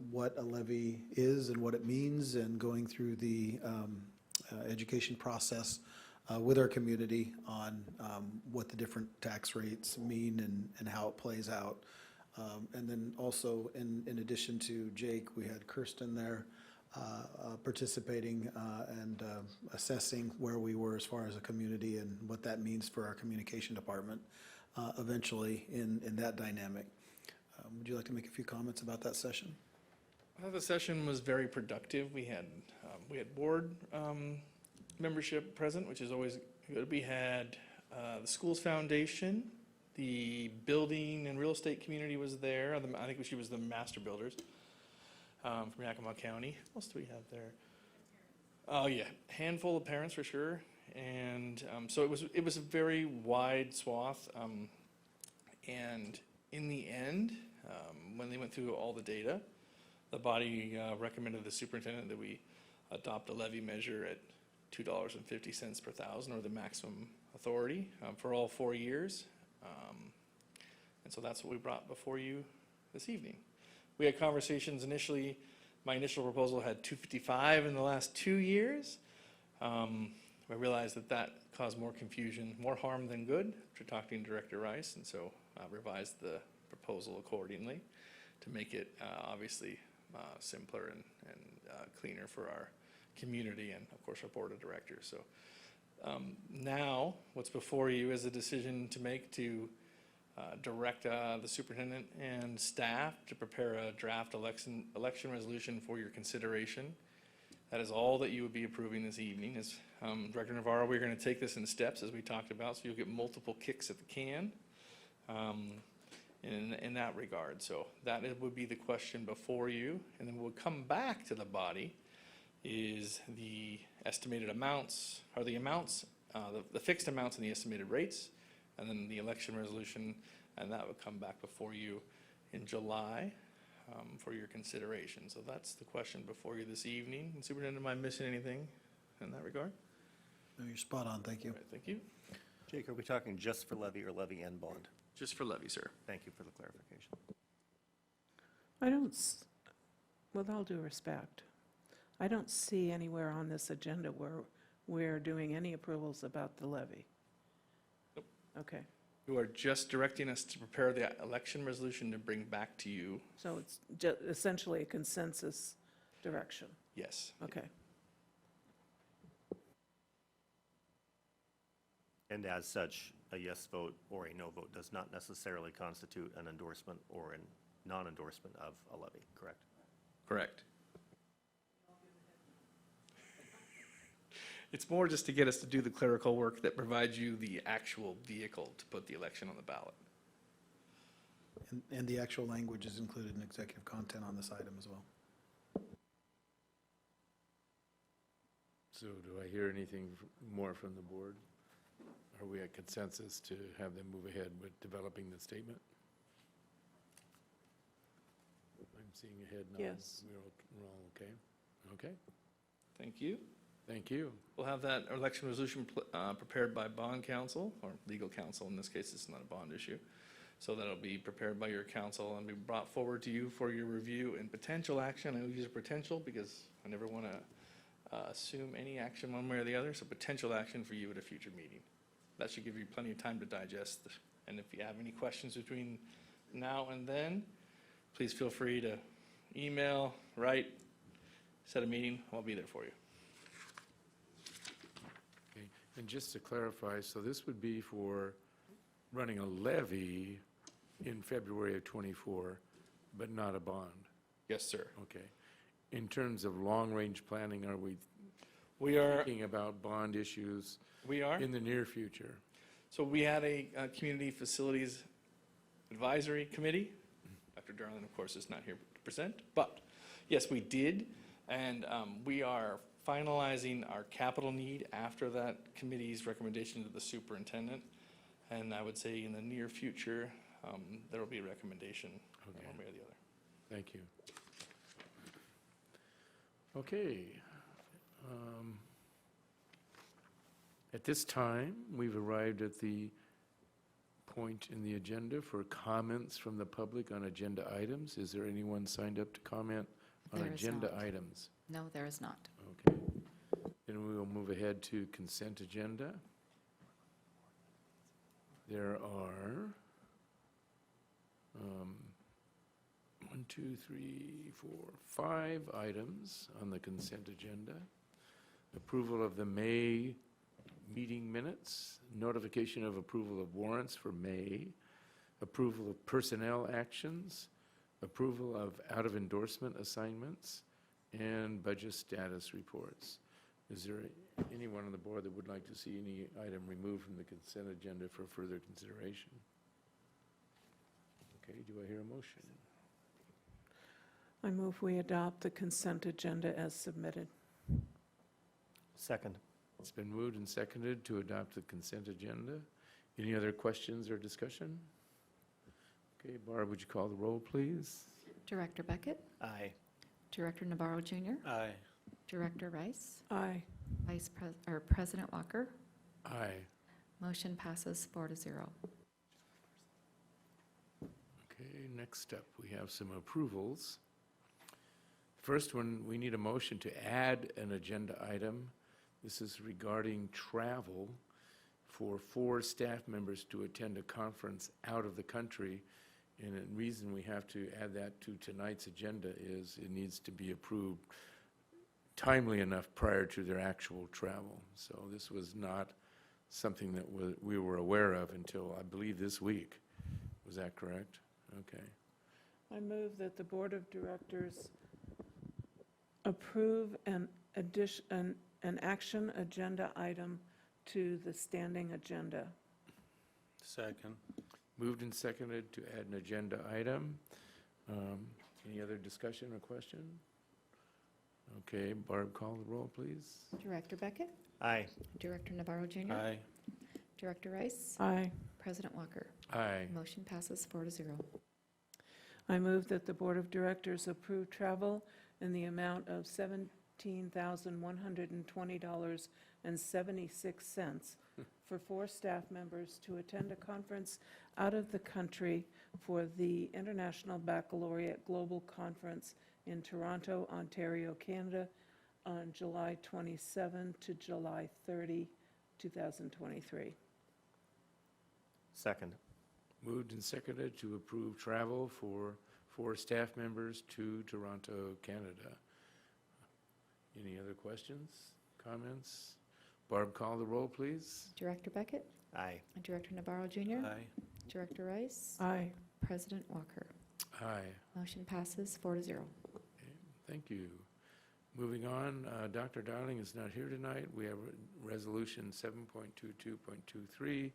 what a levy is and what it means, and going through the education process with our community on what the different tax rates mean and how it plays out. And then also, in addition to Jake, we had Kirsten there participating and assessing where we were as far as a community and what that means for our communication department eventually in that dynamic. Would you like to make a few comments about that session? I thought the session was very productive. We had board membership present, which is always good. We had the schools foundation, the building and real estate community was there. I think she was the master builders from Yakima County. What else do we have there? Oh yeah, handful of parents for sure. And so it was a very wide swath. And in the end, when they went through all the data, the body recommended the superintendent that we adopt a levy measure at $2.50 per thousand, or the maximum authority for all 4 years. And so that's what we brought before you this evening. We had conversations initially. My initial proposal had 255 in the last 2 years. I realized that caused more confusion, more harm than good, after talking to Director Rice, and so I revised the proposal accordingly to make it obviously simpler and cleaner for our community and, of course, our board of directors. So now what's before you is a decision to make to direct the superintendent and staff to prepare a draft election resolution for your consideration. That is all that you would be approving this evening. As Director Navarro, we're going to take this in steps as we talked about, so you'll get multiple kicks at the can in that regard. So that would be the question before you, and then we'll come back to the body is the estimated amounts, or the amounts, the fixed amounts and the estimated rates, and then the election resolution, and that would come back before you in July for your consideration. So that's the question before you this evening. And Superintendent, am I missing anything in that regard? No, you're spot on. Thank you. All right, thank you. Jake, are we talking just for levy or levy and bond? Just for levy, sir. Thank you for the clarification. I don't, with all due respect, I don't see anywhere on this agenda where we're doing any approvals about the levy. Nope. Okay, You are just directing us to prepare the election resolution to bring back to you. so it's essentially a consensus direction. Yes. Okay. And as such, a yes vote or a no vote does not necessarily constitute an endorsement or a non-endorsement of a levy, correct? Correct. It's more just to get us to do the clerical work that provides you the actual vehicle to put the election on the ballot. And the actual language is included in executive content on this item as well. So do I hear anything more from the board? Are we at consensus to have them move ahead with developing the statement? I'm seeing a head nod. Yes. We're all okay? Okay, Thank you. thank you. We'll have that election resolution prepared by bond counsel, or legal counsel. In this case, it's not a bond issue. So that'll be prepared by your counsel and be brought forward to you for your review and potential action. I use potential because I never want to assume any action one way or the other. So potential action for you at a future meeting. That should give you plenty of time to digest. And if you have any questions between now and then, please feel free to email, write, set a meeting. I'll be there for you. Okay. And just to clarify, so this would be for running a levy in February of '24, but not a bond? Yes, sir. Okay. In terms of long-range planning, are we are thinking about bond issues We are. in the near future? So we had a Community Facilities Advisory Committee. Dr. Darling, of course, is not here to present, but yes, we did. And we are finalizing our capital need after that committee's recommendation to the superintendent. And I would say in the near future, there will be a recommendation one way or the other. Thank you. Okay. At this time, we've arrived at the point in the agenda for comments from the public on agenda items. Is there anyone signed up to comment on There is agenda not. items? No, there is not. Okay. Then we will move ahead to consent agenda. There are 1, 2, 3, 4, 5 items on the consent agenda. Approval of the May meeting minutes, notification of approval of warrants for May, approval of personnel actions, approval of out-of-endorsement assignments, and budget status reports. Is there anyone on the board that would like to see any item removed from the consent agenda for further consideration? Okay, do I hear a motion? I move we adopt the consent agenda as submitted. Second. It's been moved and seconded to adopt the consent agenda. Any other questions or discussion? Okay, Barb, would you call the roll, please? Director Beckett? Aye. Director Navarro Jr.? Aye. Director Rice? Aye. President Walker? Aye. Motion passes 4-0. Okay, next up, we have some approvals. First one, we need a motion to add an agenda item. This is regarding travel for 4 staff members to attend a conference out of the country. And the reason we have to add that to tonight's agenda is it needs to be approved timely enough prior to their actual travel. So this was not something that we were aware of until, I believe, this week. Was that correct? Okay. I move that the Board of Directors approve an action agenda item to the standing agenda. Second. Moved and seconded to add an agenda item. Any other discussion or question? Okay, Barb, call the roll, please. Director Beckett? Aye. Director Navarro Jr.? Aye. Director Rice? Aye. President Walker? Aye. Motion passes 4-0. I move that the Board of Directors approve travel in the amount of $17,120.76 for 4 staff members to attend a conference out of the country for the International Baccalaureate Global Conference in Toronto, Ontario, Canada, on July 27 to July 30, 2023. Second. Moved and seconded to approve travel for 4 staff members to Toronto, Canada. Any other questions, comments? Barb, call the roll, please. Director Beckett? Aye. Director Navarro Jr.? Aye. Director Rice? Aye. President Walker? Aye. Motion passes 4-0. Thank you. Moving on, Dr. Darling is not here tonight. We have Resolution 7.22.23,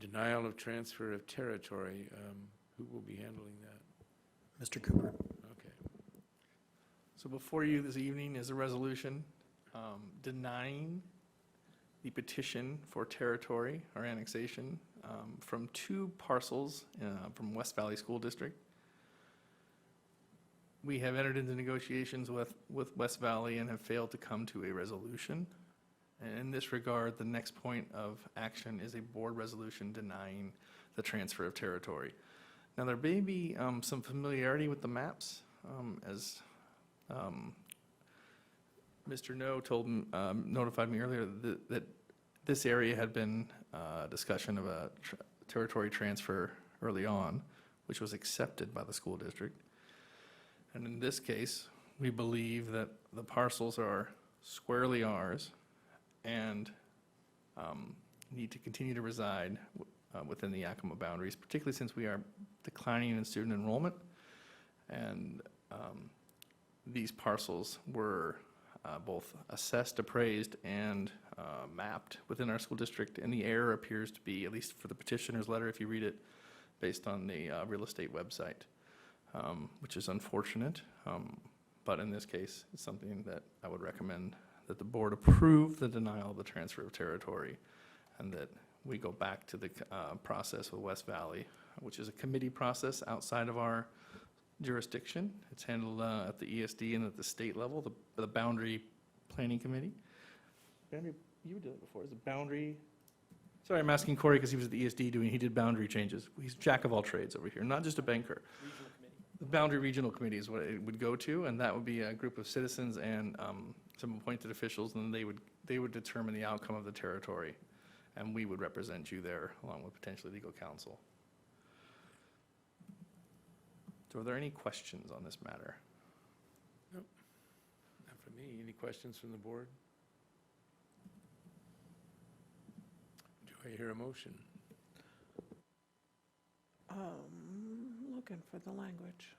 denial of transfer of territory. Who will be handling that? Mr. Cooper. Okay. So before you this evening is a resolution denying the petition for territory or annexation from 2 parcels from West Valley School District. We have entered into negotiations with West Valley and have failed to come to a resolution. And in this regard, the next point of action is a board resolution denying the transfer of territory. Now, there may be some familiarity with the maps, as Mr. No notified me earlier that this area had been discussion of a territory transfer early on, which was accepted by the school district. And in this case, we believe that the parcels are squarely ours and need to continue to reside within the Yakima boundaries, particularly since we are declining in student enrollment. And these parcels were both assessed, appraised, and mapped within our school district. And the error appears to be, at least for the petitioner's letter, if you read it, based on the real estate website. Which is unfortunate, but in this case, it's something that I would recommend that the board approve the denial of the transfer of territory, and that we go back to the process with West Valley, which is a committee process outside of our jurisdiction. It's handled at the ESD and at the state level, the Boundary Planning Committee. Boundary, you did it before, is it Boundary? Sorry, I'm asking Corey because he was at the ESD he did boundary changes. He's jack of all trades over here, not just a banker. The Boundary Regional Committee is what it would go to, and that would be a group of citizens and some appointed officials, and they would determine the outcome of the territory, and we would represent you there along with potentially legal counsel. So are there any questions on this matter? Nope. Not for me. Any questions from the board? Do I hear a motion? Looking for the language.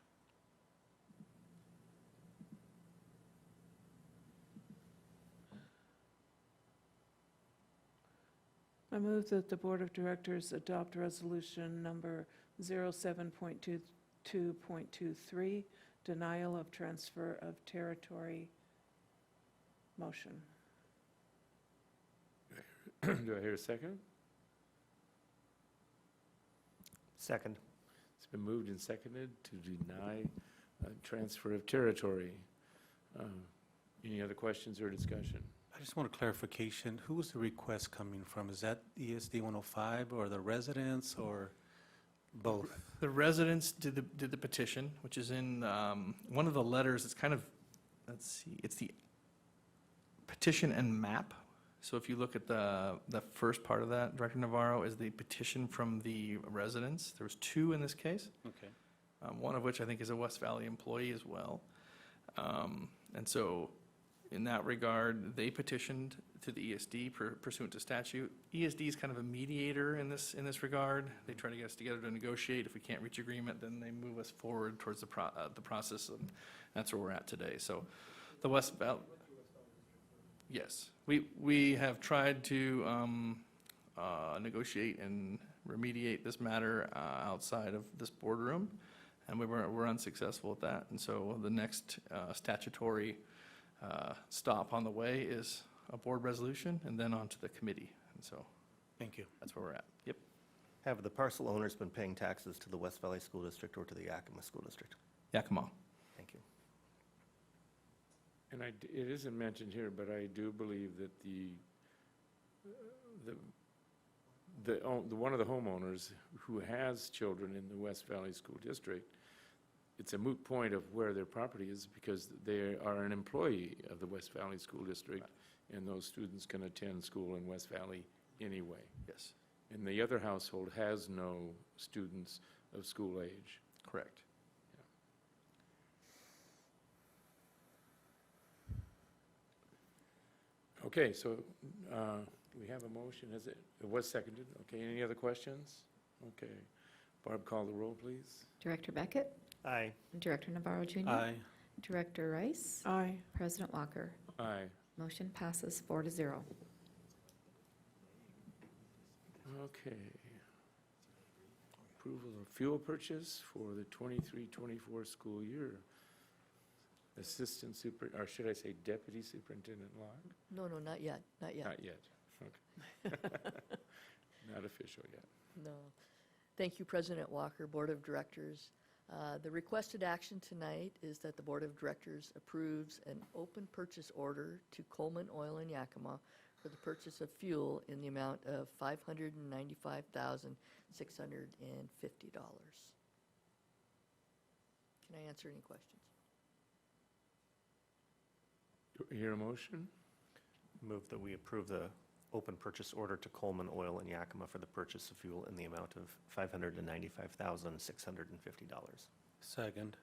I move that the Board of Directors adopt resolution number 07.22.23, denial of transfer of territory motion. Do I hear a second? Second. It's been moved and seconded to deny transfer of territory. Any other questions or discussion? I just want a clarification. Who was the request coming from? Is that ESD 105 or the residents or both? The residents did the petition, which is in one of the letters. It's kind of, let's see, it's the petition and map. So if you look at the first part of that, Director Navarro, is the petition from the residents. There was 2 in this case. Okay. One of which I think is a West Valley employee as well. And so in that regard, they petitioned to the ESD pursuant to statute. ESD is kind of a mediator in this regard. They try to get us together to negotiate. If we can't reach agreement, then they move us forward towards the process, and that's where we're at today. So the West Valley, yes, we have tried to negotiate and remediate this matter outside of this boardroom, and we're unsuccessful at that. And so the next statutory stop on the way is a board resolution and then on to the committee. And so Thank you. that's where we're at. Yep. Have the parcel owners been paying taxes to the West Valley School District or to the Yakima School District? Yakima. Thank you. And it isn't mentioned here, but I do believe that one of the homeowners who has children in the West Valley School District, it's a moot point of where their property is because they are an employee of the West Valley School District, and those students can attend school in West Valley anyway. Yes. And the other household has no students of school age. Correct. Okay, so we have a motion? It was seconded? Okay, any other questions? Okay. Barb, call the roll, please. Director Beckett? Aye. Director Navarro Jr.? Aye. Director Rice? Aye. President Walker? Aye. Motion passes 4-0. Okay. Approval of fuel purchase for the 23-24 school year. Assistant super, or should I say Deputy Superintendent Locke? No, not yet, not yet. Not yet, okay. Not official yet. No. Thank you, President Walker, Board of Directors. The requested action tonight is that the Board of Directors approves an open purchase order to Coleman Oil in Yakima for the purchase of fuel in the amount of $595,650. Can I answer any questions? Do I hear a motion? Move that we approve the open purchase order to Coleman Oil in Yakima for the purchase of fuel in the amount of $595,650. Second.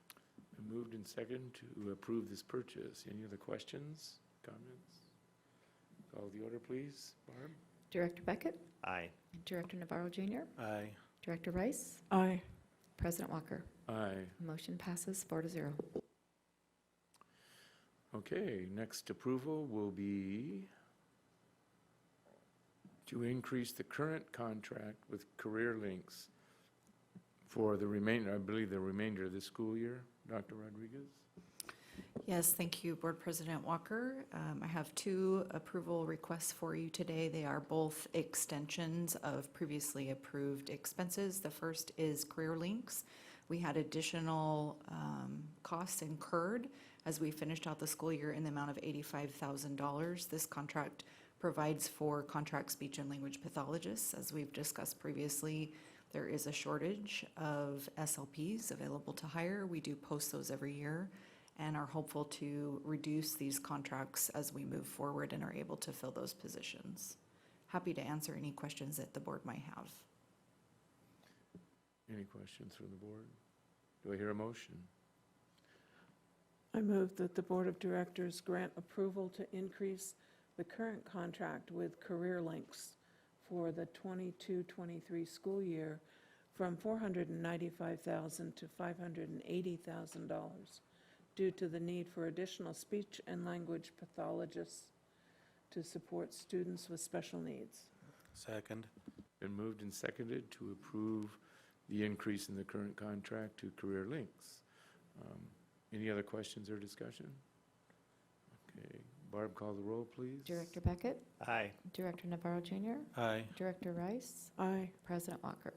Been moved and second to approve this purchase. Any other questions, comments? Call the order, please. Barb? Director Beckett? Aye. Director Navarro Jr.? Aye. Director Rice? Aye. President Walker? Aye. Motion passes 4-0. Okay, next approval will be to increase the current contract with Career Links for the remainder, I believe, the remainder of the school year. Dr. Rodriguez? Yes, thank you, Board President Walker. I have two approval requests for you today. They are both extensions of previously approved expenses. The first is Career Links. We had additional costs incurred as we finished out the school year in the amount of $85,000. This contract provides for contract speech and language pathologists. As we've discussed previously, there is a shortage of SLPs available to hire. We do post those every year and are hopeful to reduce these contracts as we move forward and are able to fill those positions. Happy to answer any questions that the board might have. Any questions from the board? Do I hear a motion? I move that the Board of Directors grant approval to increase the current contract with Career Links for the 22-23 school year from $495,000 to $580,000 due to the need for additional speech and language pathologists to support students with special needs. Second. Been moved and seconded to approve the increase in the current contract to Career Links. Any other questions or discussion? Okay, Barb, call the roll, please. Director Beckett? Aye. Director Navarro Jr.? Aye. Director Rice? Aye. President Walker?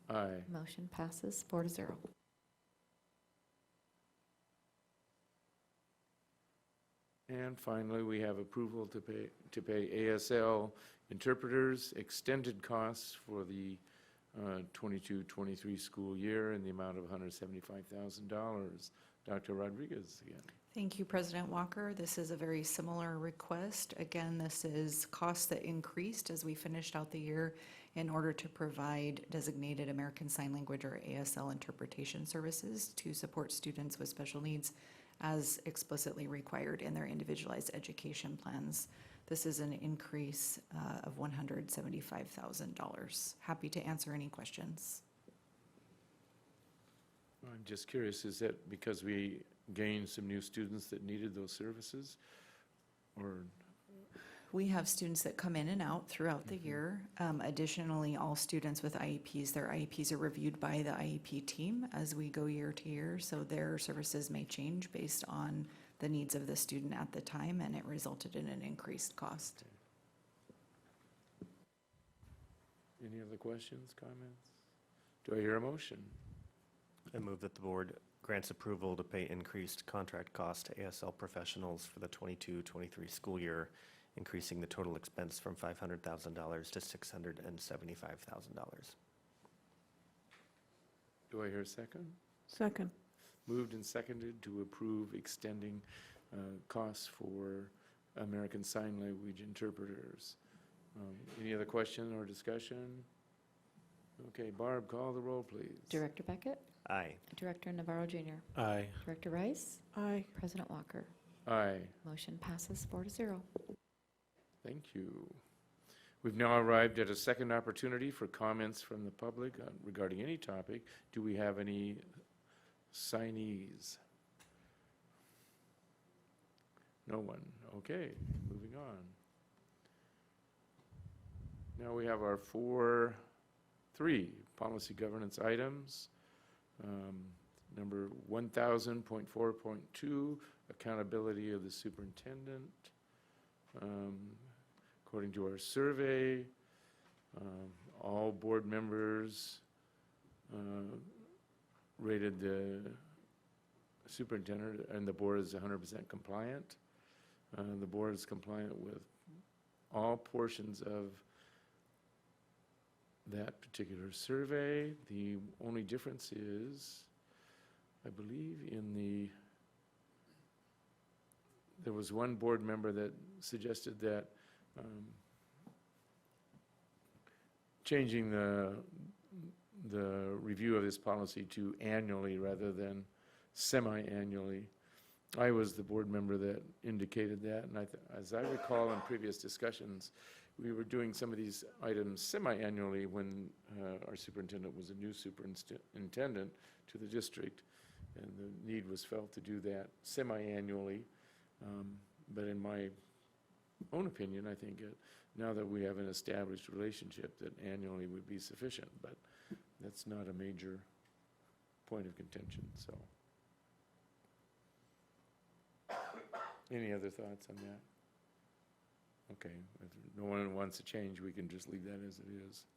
Aye. Motion passes 4-0. And finally, we have approval to pay ASL interpreters extended costs for the 22-23 school year in the amount of $175,000. Dr. Rodriguez again. Thank you, President Walker. This is a very similar request. Again, this is costs that increased as we finished out the year in order to provide designated American Sign Language or ASL interpretation services to support students with special needs as explicitly required in their individualized education plans. This is an increase of $175,000. Happy to answer any questions. I'm just curious, is that because we gained some new students that needed those services? Or We have students that come in and out throughout the year. Additionally, all students with IEPs, their IEPs are reviewed by the IEP team as we go year to year, so their services may change based on the needs of the student at the time, and it resulted in an increased cost. any other questions, comments? Do I hear a motion? I move that the board grants approval to pay increased contract cost to ASL professionals for the 22-23 school year, increasing the total expense from $500,000 to $675,000. Do I hear a second? Second. Moved and seconded to approve extending costs for American Sign Language interpreters. Any other question or discussion? Okay, Barb, call the roll, please. Director Beckett? Aye. Director Navarro Jr.? Aye. Director Rice? Aye. President Walker? Aye. Motion passes 4-0. Thank you. We've now arrived at a second opportunity for comments from the public regarding any topic. Do we have any signees? No one. Okay, moving on. Now we have our three policy governance items. Number 1000.4.2, accountability of the superintendent. According to our survey, all board members rated the superintendent and the board is 100% compliant. The board is compliant with all portions of that particular survey. The only difference is, I believe, there was one board member that suggested that changing the review of this policy to annually rather than semi-annually. I was the board member that indicated that, and as I recall in previous discussions, we were doing some of these items semi-annually when our superintendent was a new superintendent to the district, and the need was felt to do that semi-annually. But in my own opinion, I think now that we have an established relationship, that annually would be sufficient, but that's not a major point of contention, so. Any other thoughts on that? Okay, if no one wants to change, we can just leave that as it is.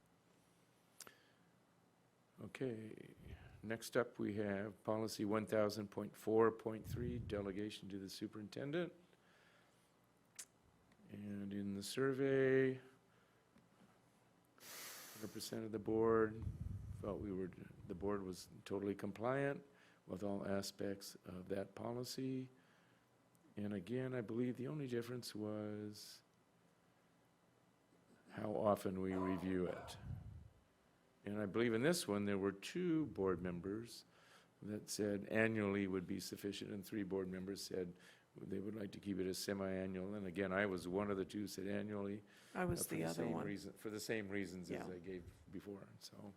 Okay, next up we have policy 1000.4.3, delegation to the superintendent. And in the survey, 100% of the board felt the board was totally compliant with all aspects of that policy. And again, I believe the only difference was how often we review it. And I believe in this one, there were 2 board members that said annually would be sufficient, and 3 board members said they would like to keep it as semi-annual. And again, I was one of the 2 said annually. I was the other one. For the same reasons as I gave before. So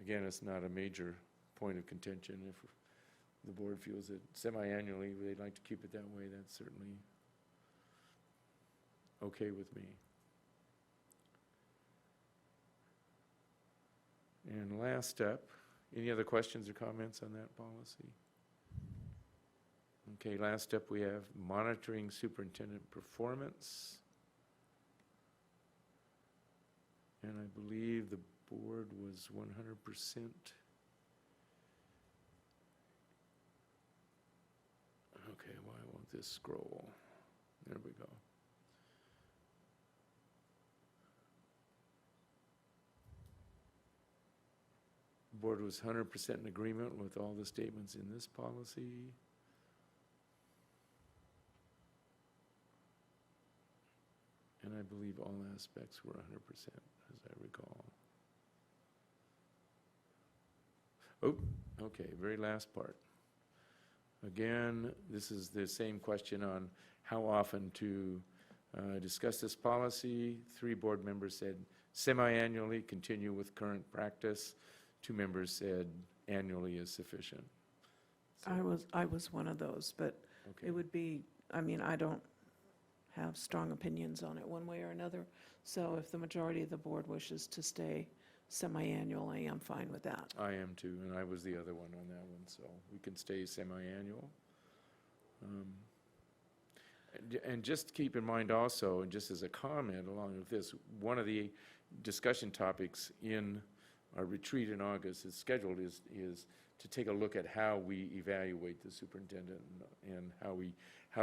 again, it's not a major point of contention. If the board feels that semi-annually they'd like to keep it that way, that's certainly okay with me. And last up, any other questions or comments on that policy? Okay, last up we have monitoring superintendent performance. And I believe the board was 100%. Okay, why won't this scroll? There we go. The board was 100% in agreement with all the statements in this policy. And I believe all aspects were 100%, as I recall. Oh, okay, very last part. Again, this is the same question on how often to discuss this policy. 3 board members said semi-annually, continue with current practice. 2 members said annually is sufficient. So, I was one of those, but okay. it would be, I mean, I don't have strong opinions on it one way or another. So if the majority of the board wishes to stay semi-annually, I'm fine with that. I am too, and I was the other one on that one, so we can stay semi-annual. And just keep in mind also, and just as a comment along with this, one of the discussion topics in our retreat in August is scheduled is to take a look at how we evaluate the superintendent and how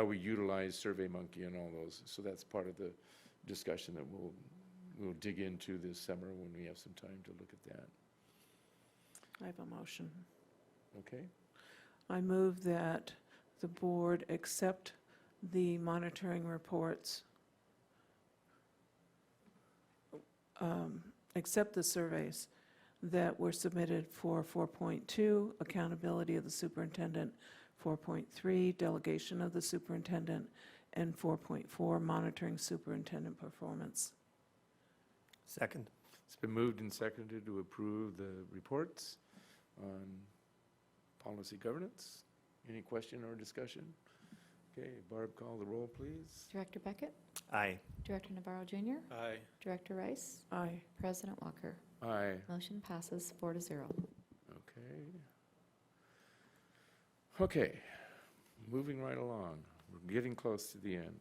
we utilize SurveyMonkey and all those. So that's part of the discussion that we'll dig into this summer when we have some time to look at that. I have a motion. Okay. I move that the board accept the monitoring reports, accept the surveys that were submitted for 4.2, accountability of the superintendent, 4.3, delegation of the superintendent, and 4.4, monitoring superintendent performance. Second. It's been moved and seconded to approve the reports on policy governance. Any question or discussion? Okay, Barb, call the roll, please. Director Beckett? Aye. Director Navarro Jr.? Aye. Director Rice? Aye. President Walker? Aye. Motion passes 4-0. Okay. Okay, moving right along. We're getting close to the end.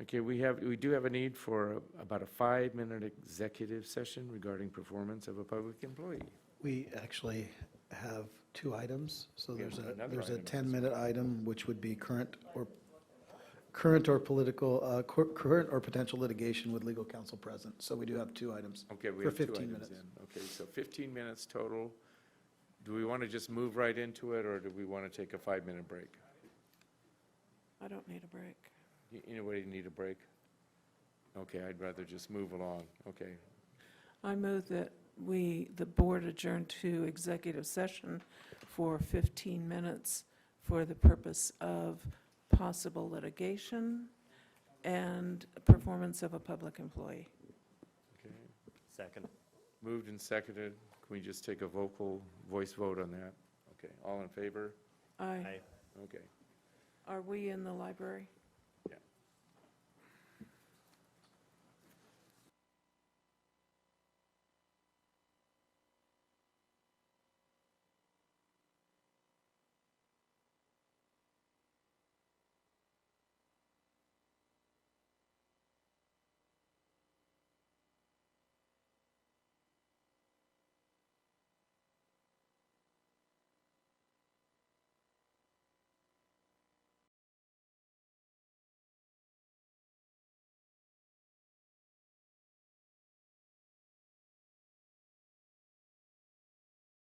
Okay, we do have a need for about a 5-minute executive session regarding performance of a public employee. We actually have two items. So We have there's a another 10-minute item, which would be current or political, current or potential litigation with legal counsel present. So we do have two items Okay, we for have two 15 items minutes. in. Okay, so 15 minutes total. Do we want to just move right into it, or do we want to take a 5-minute break? I don't need a break. Anybody need a break? Okay, I'd rather just move along. Okay. I move that the board adjourn to executive session for 15 minutes for the purpose of possible litigation and performance of a public employee. Okay. Second. Moved and seconded. Can we just take a voice vote on that? Okay, all in favor? Aye. Okay. Are we in the library?